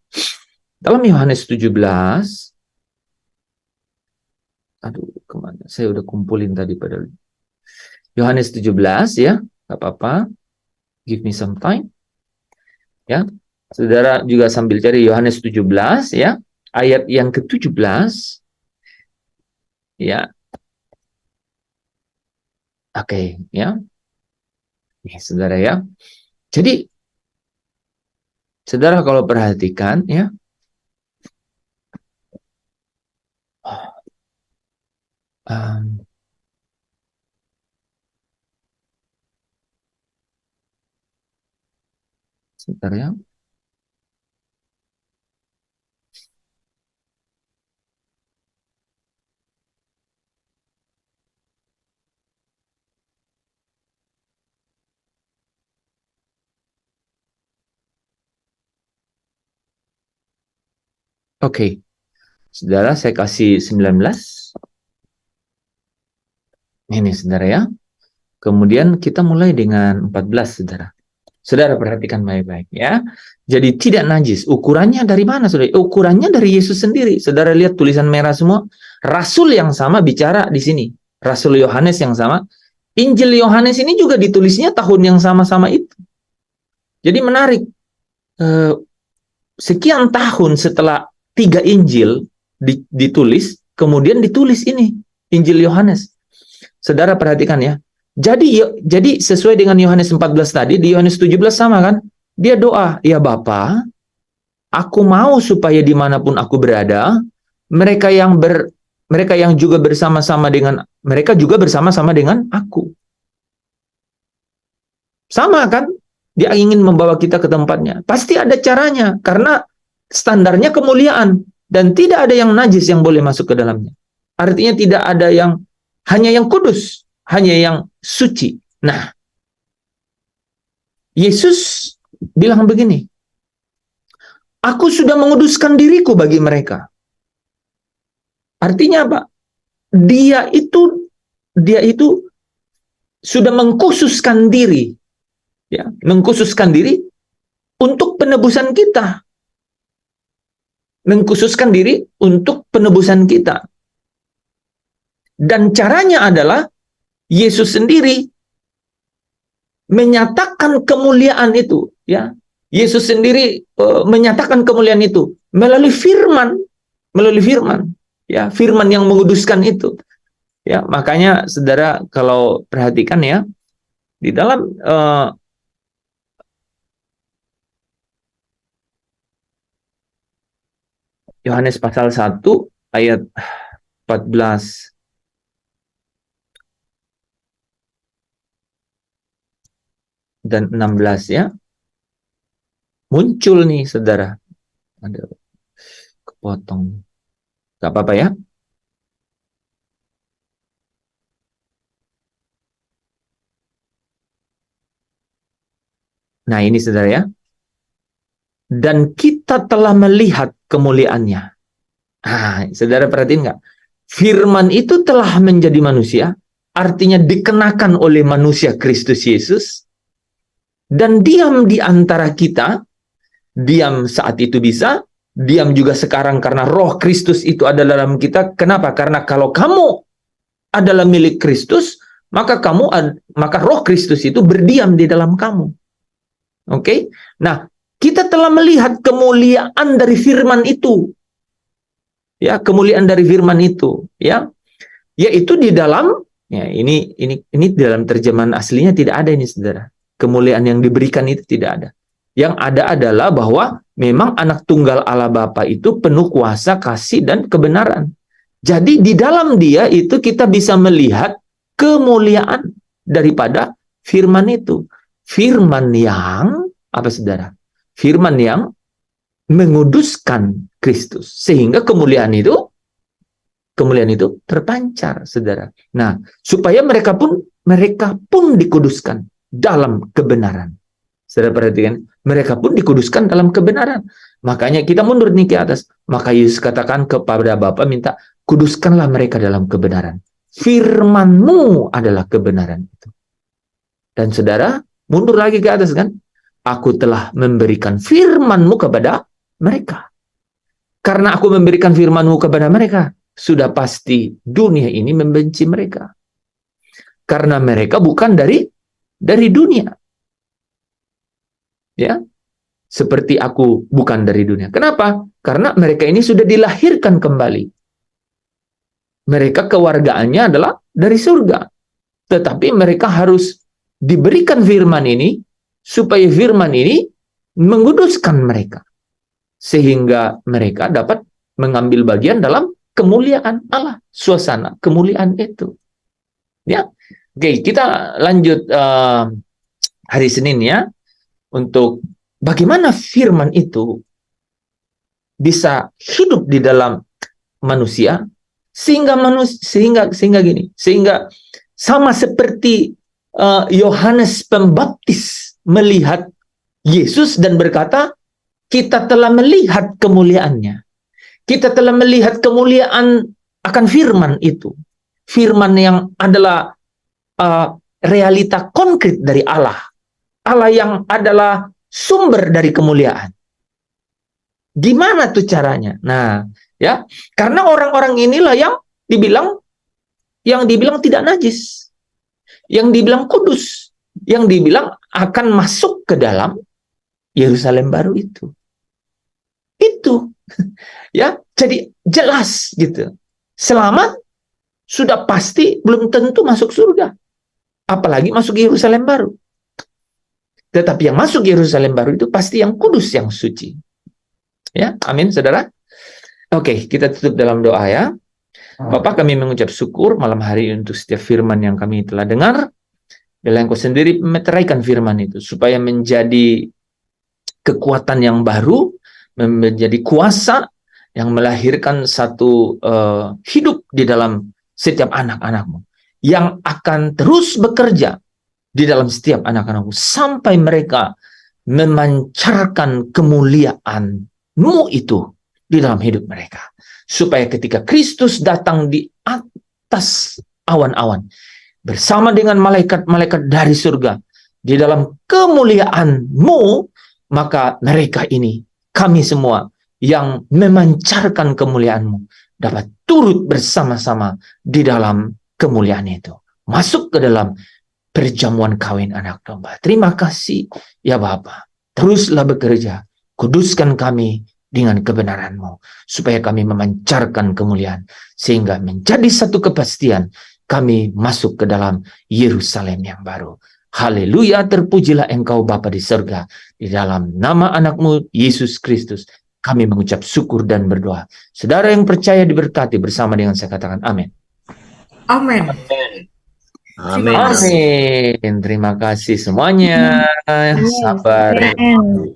Dalam Yohanes 17, aduh, kemana? Saya udah kumpulin tadi pada Yohanes 17 ya, nggak apa-apa. Give me some time. Ya, saudara juga sambil cari Yohanes 17 ya, ayat yang ke-17. Ya. Oke, ya. Nih, saudara ya. Jadi, saudara kalau perhatikan ya, sebentar ya. Oke. Saudara, saya kasih 19. Ini, saudara ya. Kemudian kita mulai dengan 14, saudara. Saudara perhatikan baik-baik ya. Jadi tidak najis. Ukurannya dari mana, saudara? Ukurannya dari Yesus sendiri. Saudara lihat tulisan merah semua. Rasul yang sama bicara di sini. Rasul Yohanes yang sama. Injil Yohanes ini juga ditulisnya tahun yang sama-sama itu. Jadi menarik. Sekian tahun setelah 3 Injil ditulis, kemudian ditulis ini, Injil Yohanes. Saudara perhatikan ya. Jadi sesuai dengan Yohanes 14 tadi, di Yohanes 17 sama kan? Dia doa, ya Bapa, aku mau supaya dimanapun aku berada, mereka yang juga bersama-sama dengan mereka juga bersama-sama dengan aku. Sama kan? Dia ingin membawa kita ke tempatnya. Pasti ada caranya, karena standarnya kemuliaan. Dan tidak ada yang najis yang boleh masuk ke dalamnya. Artinya tidak ada hanya yang kudus, hanya yang suci. Nah, Yesus bilang begini, aku sudah menguduskan diriku bagi mereka. Artinya apa? Dia itu sudah mengkhususkan diri. Ya, mengkhususkan diri untuk penebusan kita. Mengkhususkan diri untuk penebusan kita. Dan caranya adalah Yesus sendiri menyatakan kemuliaan itu, ya. Yesus sendiri menyatakan kemuliaan itu melalui firman, ya, firman yang menguduskan itu. Ya, makanya saudara kalau perhatikan ya, di dalam Yohanes pasal 1 ayat 14 dan 16 ya, muncul nih saudara. Ada kepotong. Gak apa-apa ya. Nah ini saudara ya. Dan kita telah melihat kemuliaannya. Nah, saudara perhatiin nggak? Firman itu telah menjadi manusia, artinya dikenakan oleh manusia Kristus Yesus, dan diam di antara kita. Diam saat itu bisa, diam juga sekarang karena roh Kristus itu ada dalam kita. Kenapa? Karena kalau kamu adalah milik Kristus, maka roh Kristus itu berdiam di dalam kamu. Oke? Nah, kita telah melihat kemuliaan dari firman itu. Ya, kemuliaan dari firman itu, ya. Yaitu di dalam ini di dalam terjemahan aslinya tidak ada ini Saudara. Kemuliaan yang diberikan itu tidak ada. Yang ada adalah bahwa memang anak tunggal Allah Bapa itu penuh kuasa, kasih dan kebenaran. Jadi di dalam dia itu kita bisa melihat kemuliaan daripada firman itu. Firman yang apa Saudara? Firman yang menguduskan Kristus sehingga kemuliaan itu terpancar Saudara. Nah, supaya mereka pun dikuduskan dalam kebenaran. Saudara perhatikan, mereka pun dikuduskan dalam kebenaran. Makanya kita mundur nih ke atas. Maka Yesus katakan kepada Bapa, minta kuduskanlah mereka dalam kebenaran. Firman-Mu adalah kebenaran itu. Dan saudara, mundur lagi ke atas kan? Aku telah memberikan firman-Mu kepada mereka. Karena aku memberikan firman-Mu kepada mereka, sudah pasti dunia ini membenci mereka. Karena mereka bukan dari dunia. Ya. Seperti aku bukan dari dunia. Kenapa? Karena mereka ini sudah dilahirkan kembali. Mereka kewargaannya adalah dari surga. Tetapi mereka harus diberikan firman ini supaya firman ini menguduskan mereka. Sehingga mereka dapat mengambil bagian dalam kemuliaan Allah, suasana kemuliaan itu. Ya, oke, kita lanjut hari Senin ya, untuk bagaimana firman itu bisa hidup di dalam manusia sehingga sama seperti Yohanes Pembaptis melihat Yesus dan berkata, kita telah melihat kemuliaannya. Kita telah melihat kemuliaan akan firman itu. Firman yang adalah realita konkret dari Allah. Allah yang adalah sumber dari kemuliaan. Gimana tuh caranya? Nah, ya, karena orang-orang inilah yang dibilang tidak najis. yang dibilang kudus, yang dibilang akan masuk ke dalam Yerusalem baru itu. Itu. Ya, jadi jelas gitu. Selamat sudah pasti belum tentu masuk surga. Apalagi masuk Yerusalem baru. Tetapi yang masuk Yerusalem baru itu pasti yang kudus, yang suci. Ya, amin, saudara. Oke, kita tutup dalam doa ya. Bapak, kami mengucap syukur malam hari untuk setiap firman yang kami telah dengar. Bila Engkau sendiri meteraikan firman itu, supaya menjadi kekuatan yang baru, menjadi kuasa yang melahirkan satu hidup di dalam setiap anak-anakmu, yang akan terus bekerja di dalam setiap anak-anakmu, sampai mereka memancarkan kemuliaan-Mu itu di dalam hidup mereka. Supaya ketika Kristus datang di atas awan-awan, bersama dengan malaikat-malaikat dari surga, di dalam kemuliaan-Mu, maka mereka ini, kami semua yang memancarkan kemuliaan-Mu, dapat turut bersama-sama di dalam kemuliaan itu. Masuk ke dalam perjamuan kawin anak domba. Terima kasih ya Bapa. Teruslah bekerja. Kuduskan kami dengan kebenaran-Mu, supaya kami memancarkan kemuliaan, sehingga menjadi satu kepastian kami masuk ke dalam Yerusalem yang baru. Haleluya, terpujilah Engkau Bapa di surga. Di dalam nama anak-Mu Yesus Kristus, kami mengucap syukur dan berdoa. Saudara yang percaya diberkati bersama dengan saya katakan amin. Amin. Amin. Amin. Terima kasih semuanya. Sabar. Amin.